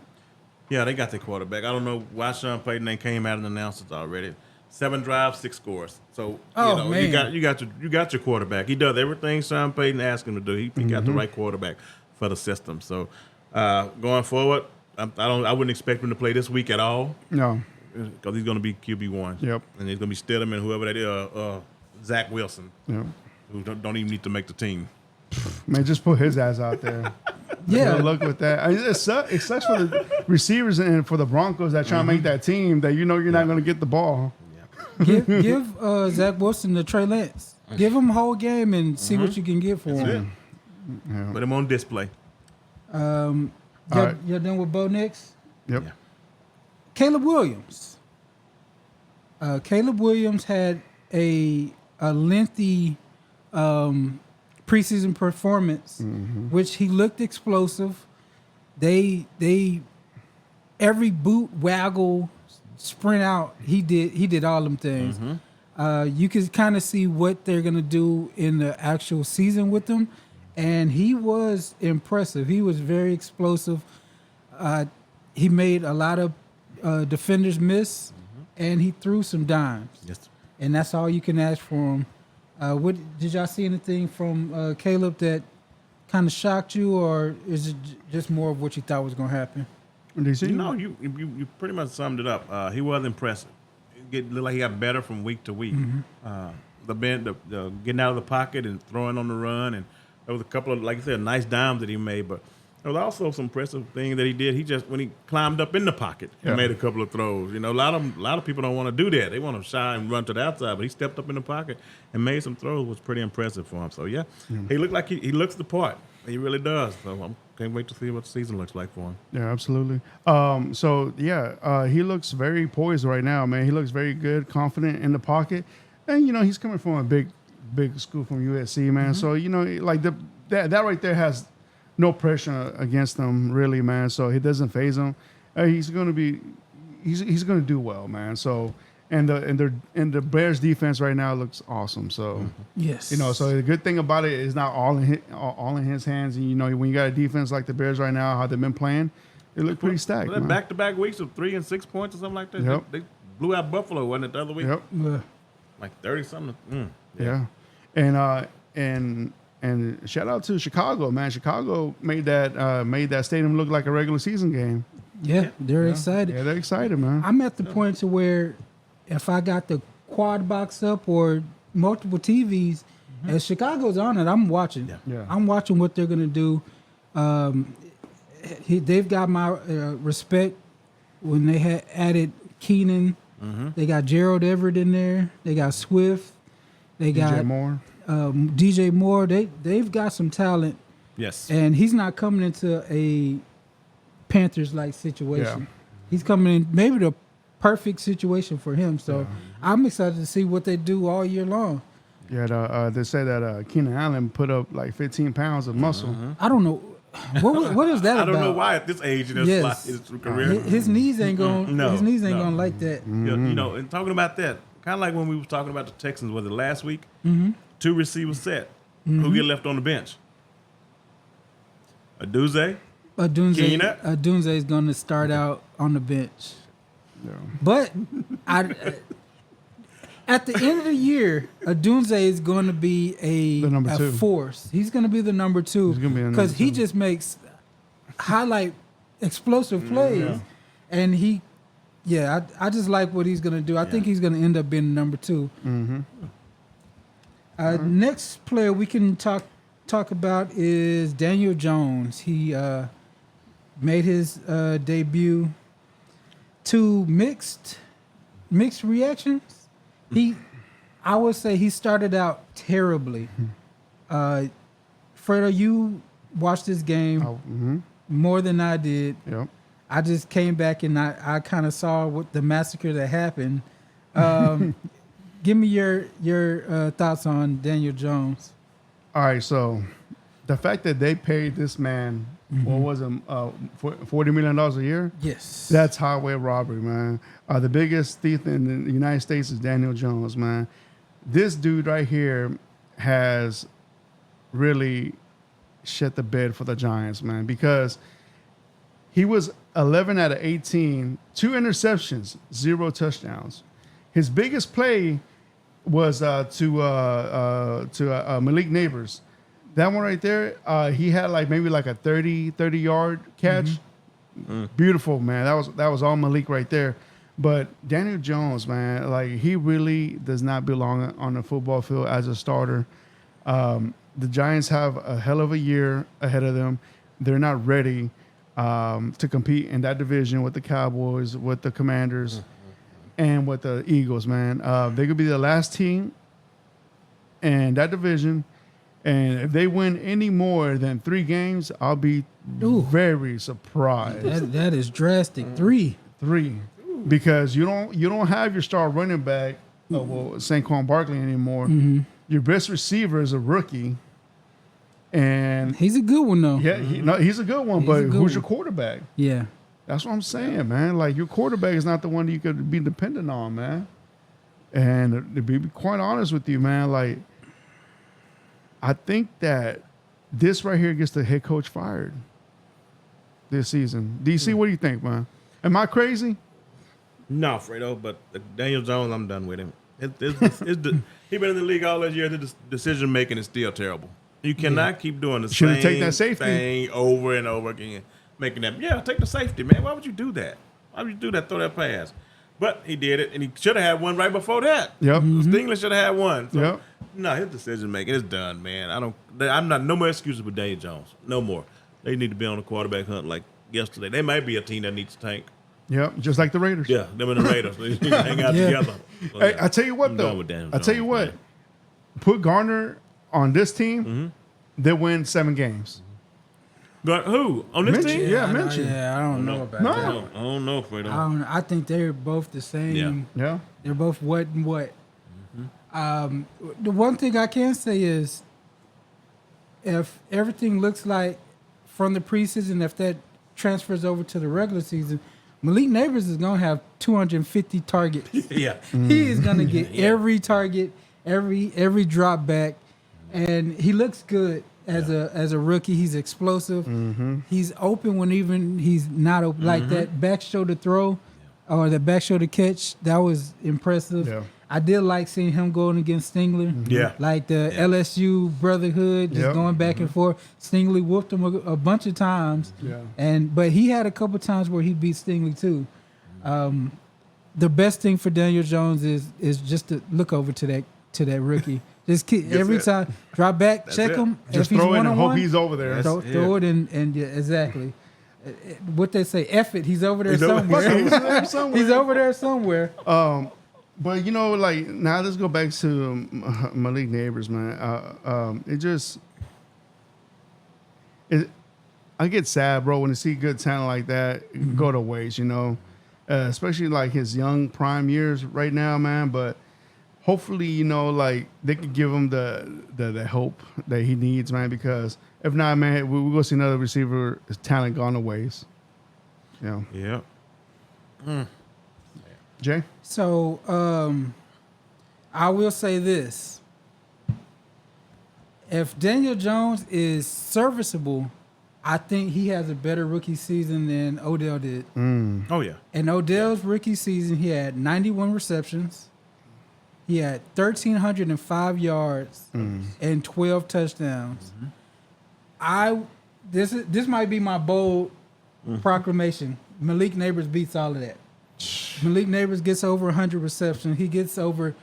Yeah, they got their quarterback. I don't know why Sean Payton ain't came out and announced it already. 7 drives, 6 scores. So man. you got your quarterback. He does everything Sean Payton asked him to do. He got the right quarterback for the system. So going forward, I wouldn't expect him to play this week at all No. because he's going to be QB1. Yep. And he's going to be Stidham, whoever that is, Zach Wilson, Yeah. who don't even need to make the team. Man, just put his ass out there. Yeah. Good luck with that. I mean, it sucks for the receivers and for the Broncos that try to make that team that you're not going to get the ball. Give Zach Wilson to Trey Lance. Give him a whole game and see what you can get for That's him. it. Yeah. Put him on display. All right. You're done with Bo Nix? Yep. Yeah. Caleb Williams. Caleb Williams had a lengthy preseason performance, which he looked explosive. They every boot, waggle, sprint out, he did all them things. You can kind of see what they're gonna do in the actual season with them, and he was impressive. He was very explosive. He made a lot of defenders miss, and he threw some dimes. Yes. And that's all you can ask for him. What did y'all see anything from Caleb that kind of shocked you, or is it just more of what you thought was going to happen? DC? No, you pretty much summed it up. He was impressive. It looked like he got better from week to week. The getting out of the pocket and throwing on the run, and there was a couple of, like you said, nice dimes that he made. But there was also some impressive thing that he did. He just, when he climbed up in the pocket and made a couple of throws. You know, a lot of people don't want to do that. They want to shy and run to the outside. But he stepped up in the pocket and made some throws. Was pretty impressive for him. So yeah. He looked like he looks the part. He really does. So I can't wait to see what the season looks like for him. Yeah, absolutely. He looks very poised right now, man. He looks very good, confident in the pocket, and he's coming from a big school from USC, man. So like that right there has no pressure against him, really, man. So he doesn't phase him. He's gonna do well, man. So and the Bears defense right now looks awesome. So Yes. so the good thing about it is not all in his hands. And when you got a defense like the Bears right now, how they've been playing, they look pretty stacked. Was that Man. back-to-back weeks of 3 and 6 points or something like that? Yep. They blew out Buffalo, wasn't it, the other week? Yep. Like 30-something. Yeah. And shout out to Chicago, man. Chicago made that stadium look like a regular season game. Yeah, they're excited. Yeah, they're excited, man. I'm at the point to where if I got the quad box up or multiple TVs, as Chicago's on it, I'm watching. Yeah. I'm watching what they're gonna do. They've got my respect when they had added Keenan. They got Gerald Everett in there. They got Swift. They got DJ Moore. DJ Moore. They've got some talent, Yes. and he's not coming into a Panthers-like situation. Yeah. He's coming in maybe the perfect situation for him. So I'm excited to see what they do all year long. Yeah, they say that Keenan Allen put up like 15 pounds of muscle. I don't know what is that I about. don't know why at this age in his, Yes. his career. His knees ain't going. No, his knees ain't no. going like that. And talking about that, kind of like when we was talking about the Texans, was it last week? 2 receivers set. Who get left on the bench? Aduze? Adunze is going to start out on the bench. Yeah. But at the end of the year, Adunze is going to be The number a two. force. He's going to be the number two He's gonna be a because number he two. just makes highlight explosive plays, and I just like what he's going to do. I think he's going to end up being number two. Mm-hmm. Next player we can talk about is Daniel Jones. He made his debut to mixed reactions. I would say he started out terribly. Fredo, you watched this game more than I did. Yep. I just came back and I kind of saw what the massacre that happened. Give me your thoughts on Daniel Jones. All right, so the fact that they paid this man, what was it, $40 million a year? Yes. That's highway robbery, man. The biggest thief in the United States is Daniel Jones, man. This dude right here has really shit the bed for the Giants, man, because he was 11 out of 18, 2 interceptions, 0 touchdowns. His biggest play was to Malik Neighbors. That one right there, he had maybe a 30-yard catch. Beautiful, man. That was all Malik right there. But Daniel Jones, man, he really does not belong on the football field as a starter. The Giants have a hell of a year ahead of them. They're not ready to compete in that division with the Cowboys, with the Commanders, and with the Eagles, man. They could be the last team in that division. And if they win any more than 3 games, I'll be very surprised. That is drastic. 3. 3, because you don't have your star running back, Saquon Barkley anymore. Your best receiver is a rookie, and He's a good one though. he's a good one. He's But a good who's one. your quarterback? Yeah. That's what I'm saying, man. Your quarterback is not the one you could be dependent on, man. And to be quite honest with you, man, I think that this right here gets the head coach fired this season. DC, what do you think, man? Am I crazy? No, Fredo, but Daniel Jones, I'm done with him. He been in the league all those years. The decision making is still terrible. You cannot keep doing the Should've taken same that safety. thing over and over again. Making that, take the safety, man. Why would you do that? Why would you do that? Throw that pass. But he did it, and he should have had one right before that. Yep. Stingley should have had one. So, Yep. No, his decision making is done, man. I'm not no more excuses with Daniel Jones. No more. They need to be on the quarterback hunt like yesterday. They might be a team that needs to tank. Yep, just like the Raiders. Yeah, them and the Raiders. They need to hang out Yeah. together. So, Hey, I tell you what, I'm though. done with Daniel I tell you Jones, what. man. Put Garner on this team, they win 7 games. But who on this Mitchell, team? yeah. I mentioned. I don't know about No. that. I don't know, Fredo. I think they're both the same. Yeah. They're both what and what. The one thing I can say is, if everything looks like from the preseason, if that transfers over to the regular season, Malik Neighbors is gonna have 250 targets. Yeah. He is gonna get every target, every drop back, and he looks good as a rookie. He's explosive. He's open when even he's not open. Like that back shoulder throw or the back shoulder catch, that was impressive. Yeah. I did like seeing him going against Stingler. Yeah. Like the LSU brotherhood, just Yep. going back and forth. Stingley whooped him a bunch of times. Yeah. But he had a couple times where he beat Stingley too. The best thing for Daniel Jones is just to look over to that rookie. Just every it. time drop back, That's check it. him. Just if he's throw it and hope one-on-one, he's over there. throw it and yeah, exactly. What they say, F it. He's over there He's over- somewhere. He's there somewhere. He's over there somewhere. But now let's go back to Malik Neighbors, man. I get sad, bro, when I see good talent like that go to waste. Especially his young prime years right now, man. But hopefully, they could give him the hope that he needs, man. Because if not, man, we're gonna see another receiver talent gone to waste. Yeah. Jay. So I will say this. If Daniel Jones is serviceable, I think he has a better rookie season than Odell did. Oh yeah. In Odell's rookie season, he had 91 receptions. He had 1,305 yards and 12 touchdowns. This might be my bold proclamation. Malik Neighbors beats all of that. Malik Neighbors gets over 100 receptions. He gets over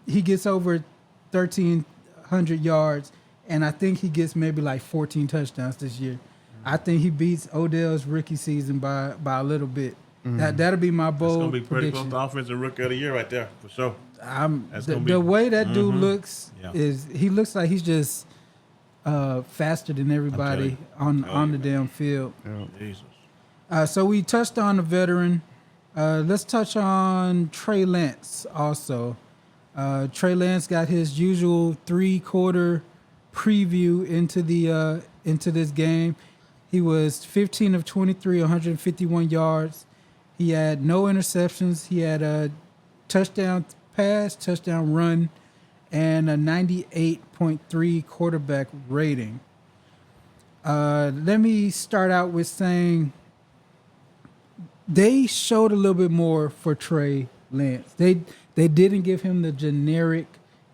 1,300 yards, and I think he gets maybe like 14 touchdowns this year. I think he beats Odell's rookie season by a little bit. That'll be my bold It's gonna be pretty prediction. close to offensive rookie of the year right there for sure. The way that dude looks Yeah. is he looks like he's just faster than everybody on the damn field. Jesus. So we touched on the veteran. Let's touch on Trey Lance also. Trey Lance got his usual 3-quarter preview into this game. He was 15 of 23, 151 yards. He had no interceptions. He had a touchdown pass, touchdown run, and a 98.3 quarterback rating. Let me start out with saying they showed a little bit more for Trey Lance. They didn't give him the generic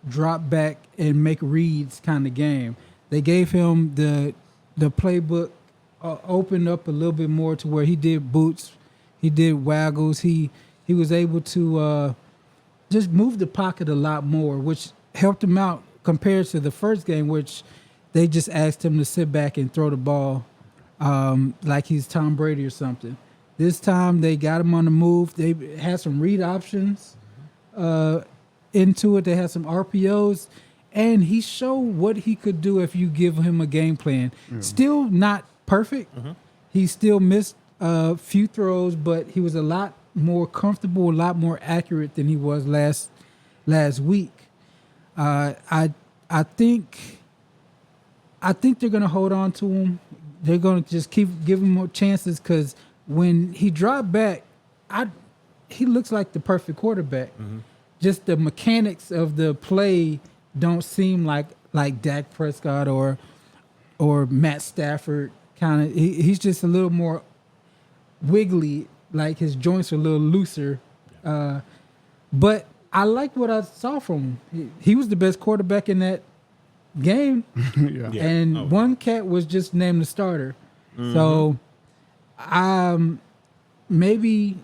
drop back and make reads kind of game. They gave him the playbook opened up a little bit more to where he did boots, he did waggles, he was able to just move the pocket a lot more, which helped him out compared to the first game, which they just asked him to sit back and throw the ball like he's Tom Brady or something. This time they got him on the move. They had some read options into it. They had some RPOs, and he showed what he could do if you give him a game plan. Still not perfect. He still missed a few throws, but he was a lot more comfortable, a lot more accurate than he was last week. I think they're going to hold on to him. They're going to just keep giving him more chances because when he dropped back, he looks like the perfect quarterback. Just the mechanics of the play don't seem like Dak Prescott or Matt Stafford. Kind of, he's just a little more wiggly. Like his joints are a little looser. But I liked what I saw from him. He was the best quarterback in that game. And one cat was just named the starter. So maybe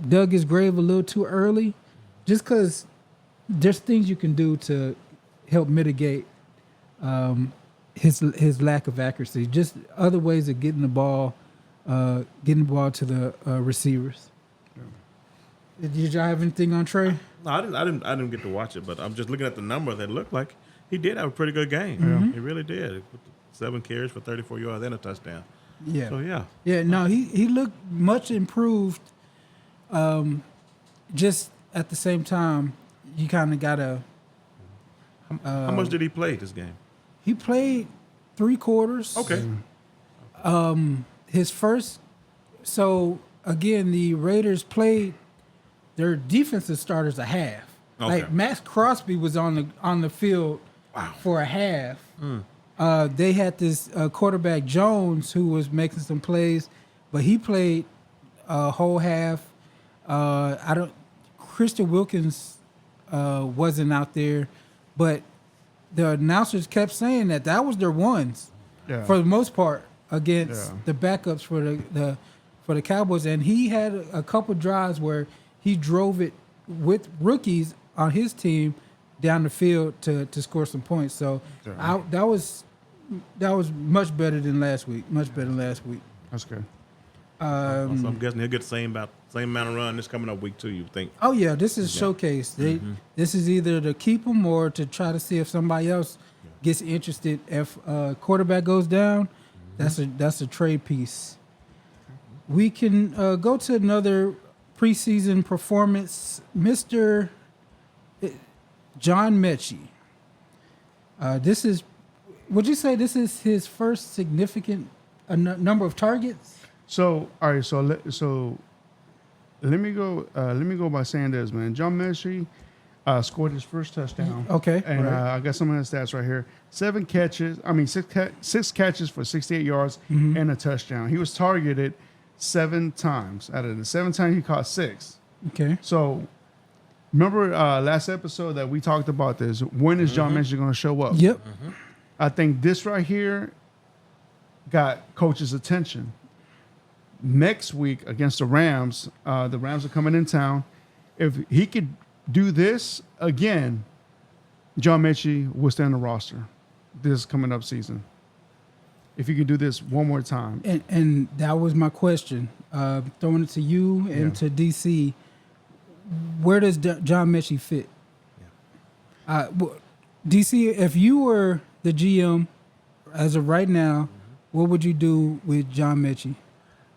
dug his grave a little too early, just because there's things you can do to help mitigate his lack of accuracy. Just other ways of getting the ball to the receivers. Did y'all have anything on Trey? No, I didn't get to watch it, but I'm just looking at the numbers. It looked like he did have a pretty good game. He really did. 7 carries for 34 yards and a touchdown. Yeah. So yeah. Yeah. No, he looked much improved. Just at the same time, you kind of gotta. How much did he play this game? He played 3 quarters. Okay. His first. So again, the Raiders played their defensive starters a half. Okay. Like Max Crosby was on the field for a half. They had this quarterback Jones who was making some plays, but he played a whole half. Christian Wilkins wasn't out there, but the announcers kept saying that was their ones for the most part against the backups for the Cowboys, and he had a couple drives where he drove it with rookies on his team down the field to score some points. So that was much better than last week. Much better than last week. That's good. So I'm guessing he'll get the same amount of run this coming up week 2. You think? Oh yeah, this is showcase. This is either to keep him or to try to see if somebody else gets interested. If quarterback goes down, that's a trade piece. We can go to another preseason performance, Mr. John Mechie. Would you say this is his first significant number of targets? So all right, so let me go by saying this, man. John Mechie, scored his first touchdown. Okay. And Right. I got some of the stats right here. Six catches for 68 yards Mm-hmm. and a touchdown. He was targeted 7 times. Out of the 7 times, he caught 6. Okay. So remember last episode that we talked about this. When is John Mitchell going to show up? Yep. I think this right here got coach's attention. Next week against the Rams are coming in town. If he could do this again, John Mitchell will stay on the roster this coming up season. If he could do this one more time. And that was my question. Throwing it to you and Yeah. to DC. Where does John Mechie fit? DC, if you were the GM as of right now, what would you do with John Mechie?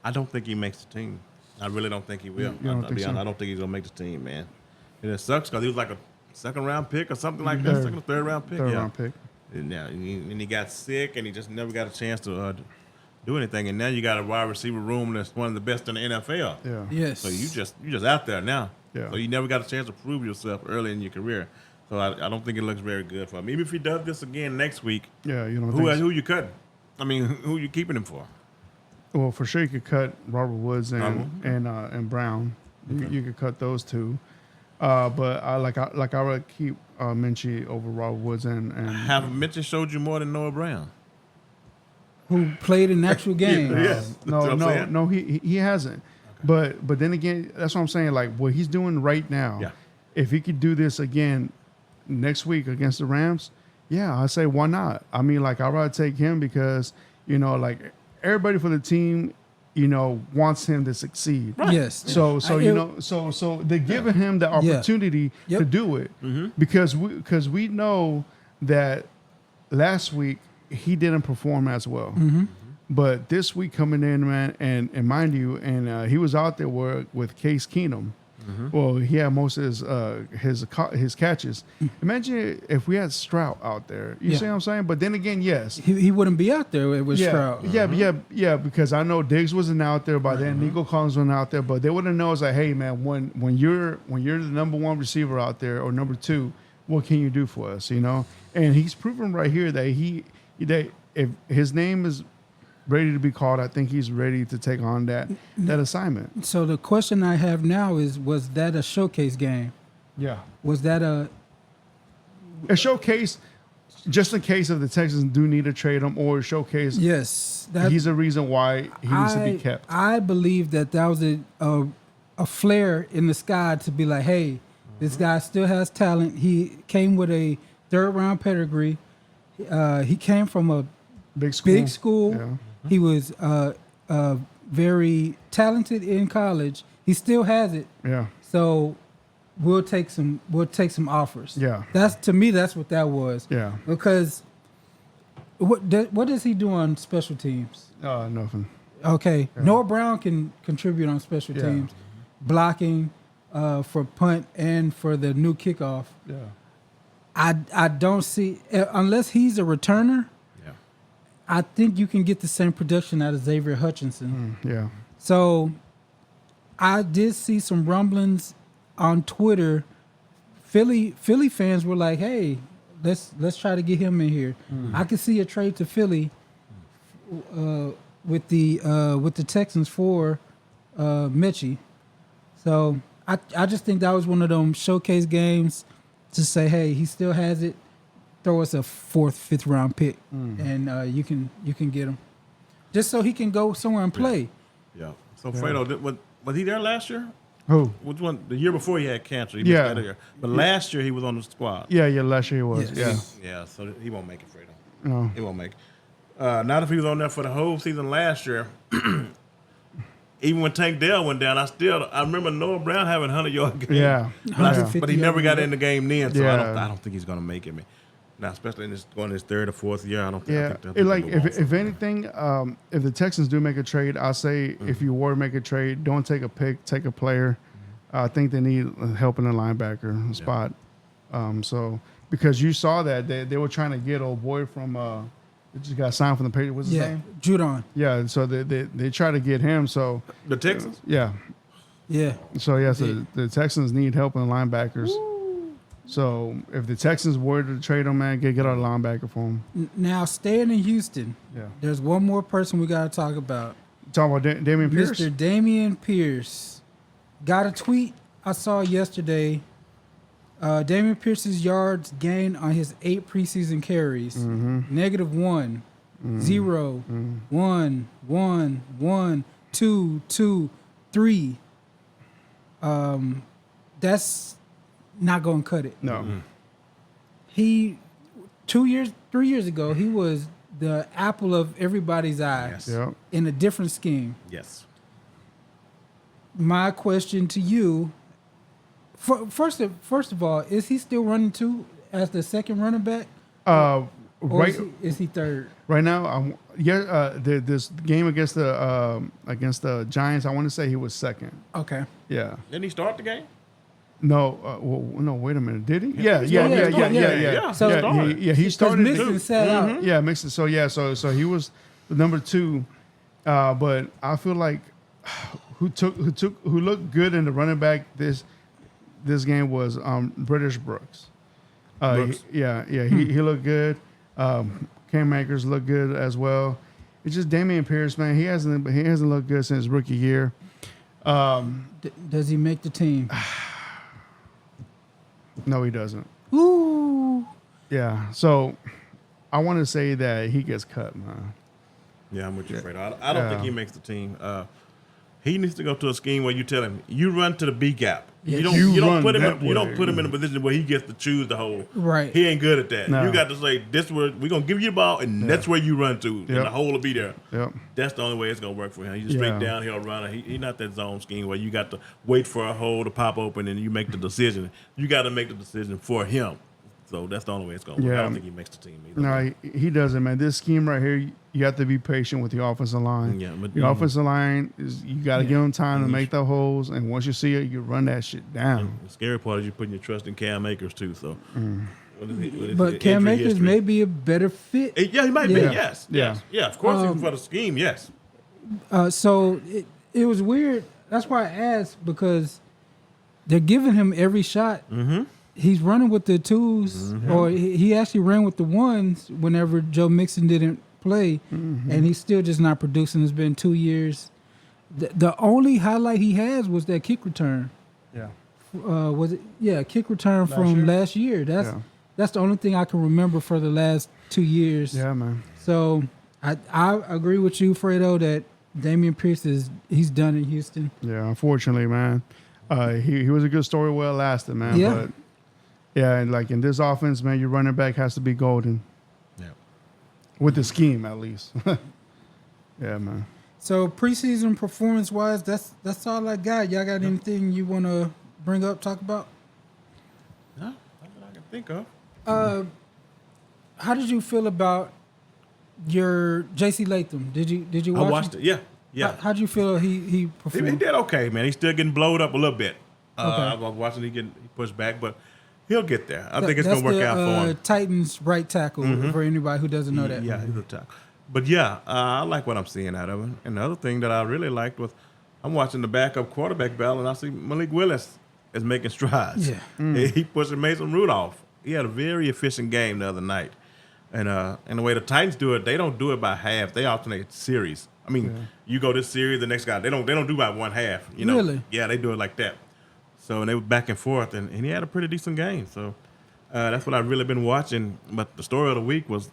I don't think he makes the team. I really don't think he will. You don't I'll think be so? honest, I don't think he's gonna make the team, man. And it sucks because he was like a second round pick or something like that, second or third round pick. Third yeah. round pick. And he got sick, and he just never got a chance to do anything. And now you got a wide receiver room that's one of the best in the NFL. Yeah. Yes. So you just out there now. Yeah. So you never got a chance to prove yourself early in your career. So I don't think it looks very good for him. Even if he does this again next week, Yeah, you don't think so? who you cutting? I mean, who you keeping him for? Well, for sure you could cut Robert Woods and Brown. You could cut those two. But I would keep Minchie over Robert Woods and Have Mitchell showed you more than Noah Brown? Who played an actual game? Yes. That's what I'm saying. no, he hasn't. But then again, that's what I'm saying. Like what he's doing right now. Yeah. If he could do this again next week against the Rams, yeah, I say why not? I mean, like I'd rather take him because like everybody for the team, wants him to succeed. Yes. So they're giving him the opportunity Yep. to do it because we know that last week he didn't perform as well. But this week coming in, man, and mind you, and he was out there with Case Keenum. Well, he had most of his catches. Imagine if we had Stroud out there. You see what I'm saying? But then again, yes. He wouldn't be out there with Stroud. Yeah, because I know Diggs wasn't out there by then. Nico Collins wasn't out there, but they would have known like, hey man, when you're the number one receiver out there or number two, what can you do for us? And he's proven right here that if his name is ready to be called, I think he's ready to take on that assignment. So the question I have now is: was that a showcase game? Yeah, Was that a showcase just in case if the Texans do need to trade him, or showcase? yes? He's a reason why he needs to be kept. I believe that was a flare in the sky to be like, hey, this guy still has talent. He came with a third-round pedigree. He came from a Big school. Yeah. He was very talented in college. He still has it. Yeah. So we'll take some offers. Yeah. That's what that was. Yeah. Because what does he do on special teams? Nothing. Okay. Yeah. Noah Brown can contribute on special teams, blocking for punt and for the new kickoff. Yeah. I don't see, unless he's a returner, I think you can get the same production out of Xavier Hutchinson. Yeah. So I did see some rumblings on Twitter. Philly fans were like, hey, let's try to get him in here. I could see a trade to Philly with the Texans for Mechie. So I just think that was one of them showcase games to say, hey, he still has it. Throw us a 4th, 5th round pick, and you can get him, just so he can go somewhere and play. Yeah. So Fredo, was he there last year? Who? Which one? The year before he had cancer. He Yeah. missed that year. But last year he was on the squad. Yeah. Last year he was. Yes. Yeah. Yeah. So he won't make it, Fredo. No. He won't make it. Not if he was on there for the whole season last year. Even when Tank Dell went down, I remember Noah Brown having 100-yard games. Yeah. But he never got in the game then, so Yeah. I don't think he's gonna make it, man. Now, especially in going his 3rd or 4th year, I don't think. Yeah. If anything, if the Texans do make a trade, I say if you were to make a trade, don't take a pick, take a player. I think they need help in the linebacker spot. So because you saw that they were trying to get old boy from they just got signed from the Patriots. What's his name? Judon. Yeah. So they try to get him. So the Texans. yeah. Yeah. So the Texans need help in the linebackers. So if the Texans were to trade him, man, get our linebacker for him. Now, staying in Houston, Yeah. there's one more person we got to talk about. Talking about Damian Pierce. Mr. Damian Pierce. Got a tweet I saw yesterday. Damian Pierce's yards gained on his 8 preseason carries. -1, 0, 1, 1, 1, 2, 2, 3. That's not going to cut it. No. He 3 years ago, he was the apple of everybody's eye Yes. Yep. in a different scheme. Yes. My question to you, first of all, is he still running two as the second running back, or Right. is he third? Right now, this game against the Giants, I want to say he was second. Okay. Yeah. Didn't he start the game? No. No. Wait a minute. Did he? Yeah. Yeah, So- He started. Mixon sat out. Yeah, Mixon. So he was the number 2, but I feel like who looked good in the running back this game was British Brooks. Brooks. He looked good. Cam Akers looked good as well. It's just Damian Pierce, man. He hasn't looked good since rookie year. Does he make the team? No, he doesn't. Ooh. Yeah. So I want to say that he gets cut, man. Yeah, I'm with you, Fredo. I don't think Yeah. he makes the team. He needs to go to a scheme where you tell him you run to the B gap. Yes. You don't You run put him that you don't way. put him in a position where he gets to choose the hole. Right. He ain't good at that. No. You got to say this where we're gonna give you the ball and that's where you run to, and Yep. the hole will be there. Yep. That's the only way it's gonna work for him. He's a straight Yeah. downhill runner. He's not that zone scheme where you got to wait for a hole to pop open and you make the decision. You got to make the decision for him. So that's the only way it's gonna work. I Yeah. don't think he makes the team either. No, he doesn't, man. This scheme right here, you have to be patient with the offensive line. Yeah, but- Your offensive line is you got to give them time to make the holes, and once you see it, you run that shit down. The scary part is you're putting your trust in Cam Akers too. So, what is his But Cam injury Akers history? may be a better fit. Yeah, he might be. Yeah. Yes, Yeah. yeah. Of course, for the scheme. Yes. So it was weird. That's why I asked, because they're giving him every shot. Mm-hmm. He's running with the twos, or he actually ran with the ones whenever Joe Mixon didn't play, and he's still just not producing. It's been 2 years. The only highlight he has was that kick return. Yeah. Was it? Yeah, kick return from year? last year. That's the only thing I can remember for the last 2 years. Yeah, man. So I agree with you, Fredo, that Damian Pierce he's done in Houston. Yeah, unfortunately, man. He was a good story, well lasted, man. Yeah. But yeah, and like in this offense, man, your running back has to be golden Yeah. with the scheme at least. Yeah, man. So preseason performance wise, that's all I got. Y'all got anything you want to bring up, talk about? No, not that I can think of. How did you feel about your J.C. Latham? Did you watch I watched him? it. Yeah, yeah. How'd you feel he He performed? did okay, man. He's still getting blowed up a little bit. Okay. I was watching he pushed back, but he'll get there. I think it's That's gonna work the, out for him. Titans right tackle for anybody who doesn't know that. Yeah, he's a top. But yeah, I like what I'm seeing out of him. And the other thing that I really liked was I'm watching the backup quarterback battle, and I see Malik Willis is making strides. Yeah. He pushing Mason Rudolph. He had a very efficient game the other night. And the way the Titans do it, they don't do it by half. They alternate series. I mean, you go this series, the next guy. They don't do by one half. You know? Really? Yeah, they do it like that. So and they were back and forth, and he had a pretty decent game. So that's what I've really been watching. But the story of the week was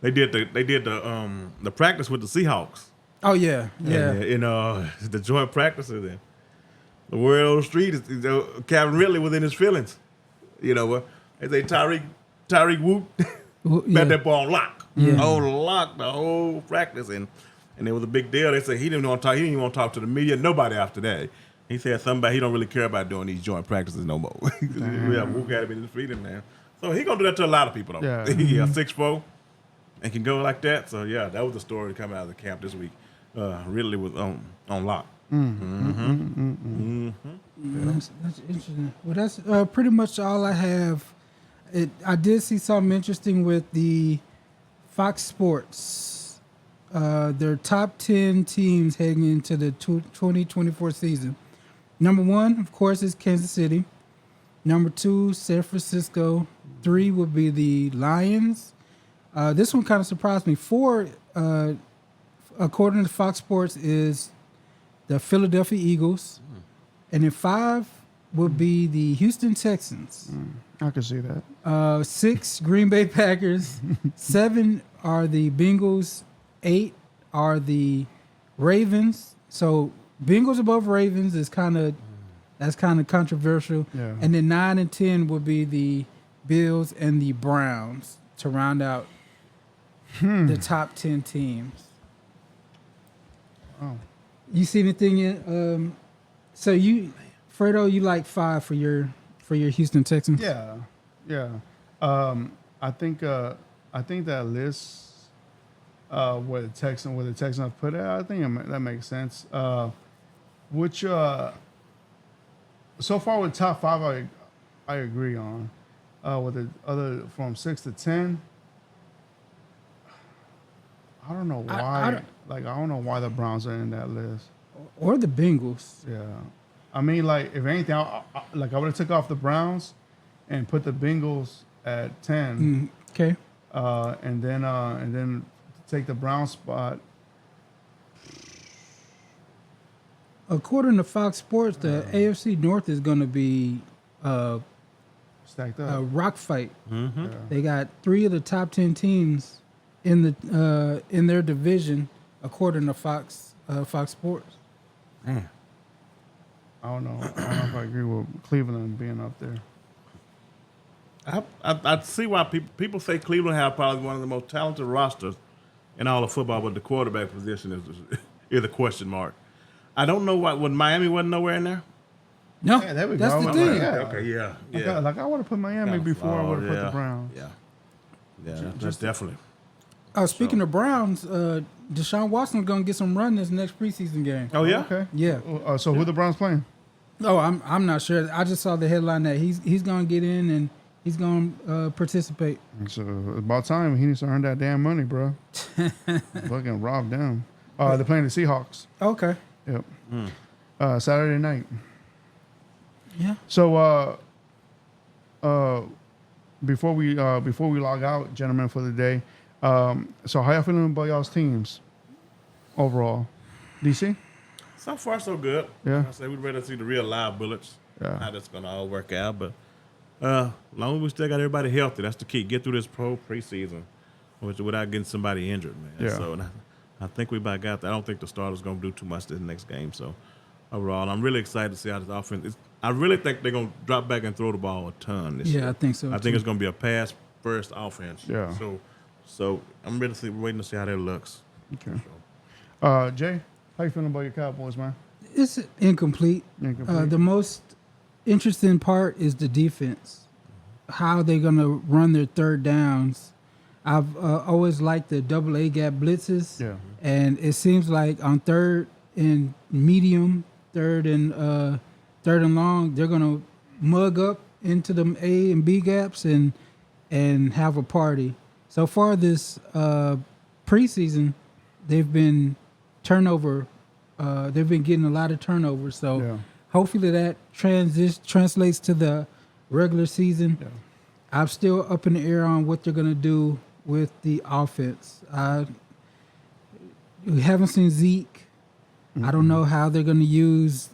they did the practice with the Seahawks. Oh yeah, yeah. And the joint practices and the word on the street is Calvin Ridley was in his feelings. You know what? They say Tyreek Whoop Well, yeah. bet that ball on lock. Yeah. On lock the whole practice, and it was a big deal. They said he didn't want to talk. He didn't even want to talk to the media. Nobody after that. He said somebody he don't really care about doing these joint practices no more. We have Whoop got him in his freedom now. So he gonna do that to a lot of people though. Yeah. Yeah, 6'4", and can go like that. So yeah, that was the story coming out of the camp this week. Ridley was on lock. That's interesting. Well, that's pretty much all I have. I did see something interesting with the Fox Sports. Their top 10 teams heading into the 2024 season. Number one, of course, is Kansas City. Number 2, San Francisco. 3 would be the Lions. This one kind of surprised me. 4, according to Fox Sports, is the Philadelphia Eagles. And then 5 would be the Houston Texans. I can see that. 6, Green Bay Packers. 7 are the Bengals. 8 are the Ravens. So Bengals above Ravens is that's kind of controversial. Yeah. And then 9 and 10 would be the Bills and the Browns to round out the top 10 teams. Oh. You see anything in? So Fredo, you like 5 for your Houston Texans? Yeah. I think that list where the Texans put it, I think that makes sense. Which so far with top 5, I agree on. With the other from 6 to 10, I don't know why. I don't know why the Browns are in that list. Or the Bengals. Yeah, I mean, like if anything, I would have took off the Browns and put the Bengals at 10. Okay. And then take the Browns spot. According to Fox Sports, the AFC North is going to be Stacked a up. rock fight. Mm-hmm. Yeah. They got 3 of the top 10 teams in their division, according to Fox Sports. Man. I don't know if I agree with Cleveland being up there. I see why people say Cleveland have probably one of the most talented rosters in all of football, but the quarterback position is a question mark. I don't know why when Miami wasn't nowhere in there. No, Yeah, there we that's go. the I'm thing. like, yeah. Okay, yeah. I would have put Miami Kinda before I would have put flawed, the Browns. Yeah, that's definitely. Speaking of Browns, Deshaun Watson's going to get some run this next preseason game. Oh yeah. Okay. Yeah. So who the Browns playing? Oh, I'm not sure. I just saw the headline that he's going to get in and he's going to participate. So about time he needs to earn that damn money, bro. Fucking robbed them. They're playing the Seahawks. Okay. Yep. Saturday night. Yeah. So before we log out, gentlemen, for the day. So how y'all feeling about y'all's teams overall? DC? So far, so good. Yeah. I say we'd rather see the real live bullets. Yeah. How that's gonna all work out, but as long as we still got everybody healthy, that's the key. Get through this preseason without getting somebody injured, man. Yeah. So I think we about got that. I don't think the starter's gonna do too much this next game. So overall, I'm really excited to see how this offense is. I really think they're gonna drop back and throw the ball a ton this year. Yeah, I think so. I think it's gonna be a pass first offense. Yeah. So I'm really waiting to see how that looks. Okay. Jay, how you feeling about your Cowboys, man? It's incomplete. The most interesting part is the defense. How they're going to run their third downs. I've always liked the double A gap blitzes. Yeah. And it seems like on third and medium, third and long, they're going to mug up into them A and B gaps and have a party. So far this preseason, they've been turnover. They've been getting a lot of turnovers. So Yeah. hopefully that translates to the regular season. Yeah. I'm still up in the air on what they're going to do with the offense. We haven't seen Zeke. I don't know how they're going to use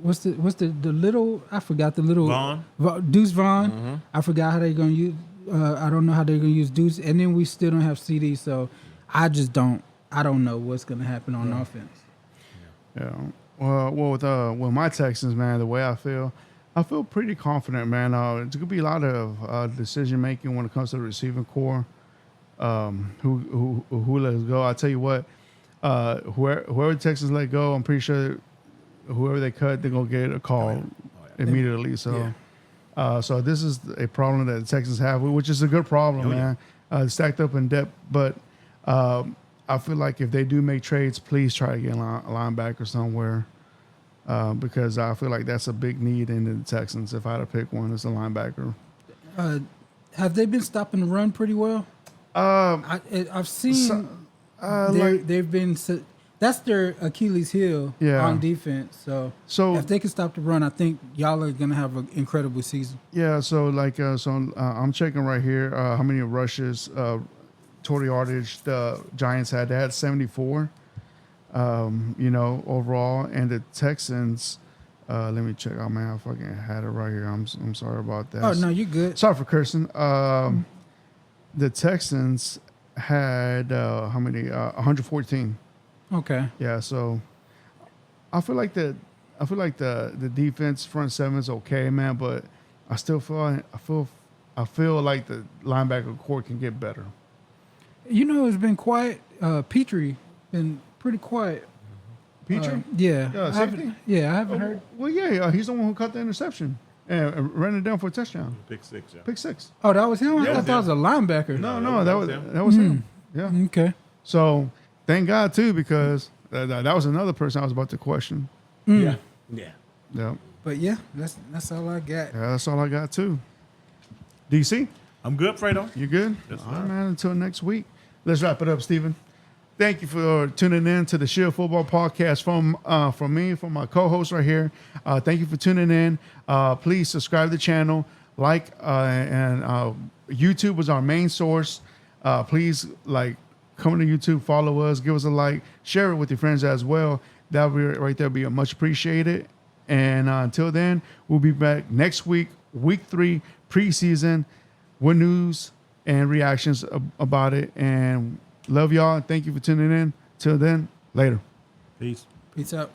what's the little, I forgot the little Vaughn? Deuce Vaughn. I forgot how they're going to use I don't know how they're going to use Deuce, and then we still don't have CD, so I don't know what's going to happen on offense. Yeah. Well, with my Texans, man, the way I feel pretty confident, man. It's gonna be a lot of decision making when it comes to the receiving core. Who let us go? I tell you what, whoever the Texans let go, I'm pretty sure whoever they cut, they're gonna get a call immediately. So, so this is a problem that the Texans have, which is a good problem, man. Stacked up in depth, but I feel like if they do make trades, please try to get a linebacker somewhere, because I feel like that's a big need in the Texans. If I had to pick one, it's a linebacker. Have they been stopping the run pretty well? I've seen they've been. that's their Achilles heel Yeah. on defense. So if they can stop the run, I think y'all are gonna have an incredible season. Yeah, so I'm checking right here how many rushes, total yardage the Giants had. They had 74, overall, and the Texans. Let me check. Oh man, I fucking had it right here. I'm sorry about that. Oh no, you're good. Sorry for cursing. The Texans had how many? 114. Okay. Yeah, so I feel like the defense front seven is okay, man, but I still feel like the linebacker core can get better. It's been quiet. Petrie been pretty quiet. Petrie? Yeah. Yeah, safety? I haven't heard. Well, yeah, he's the one who caught the interception and ran it down for a touchdown. Pick 6, yeah. Pick 6. Oh, that was him. I Yeah, thought that was a linebacker. No, that was him. Yeah. Okay. So thank God too, because that was another person I was about to question. Yeah. Yeah, But yeah, that's all I got. that's all I got too. DC, I'm good, Fredo. you good? Yes, All right, sir. man. Until next week. Let's wrap it up, Steven. Thank you for tuning in to the Shield Football Podcast from me, from my co-host right here. Thank you for tuning in. Please subscribe to the channel, and YouTube was our main source. Please come to YouTube, follow us, give us a like, share it with your friends as well. That would be right there be much appreciated. And until then, we'll be back next week, week 3 preseason, with news and reactions about it. And love y'all. Thank you for tuning in. Till then, later. Peace. Peace out.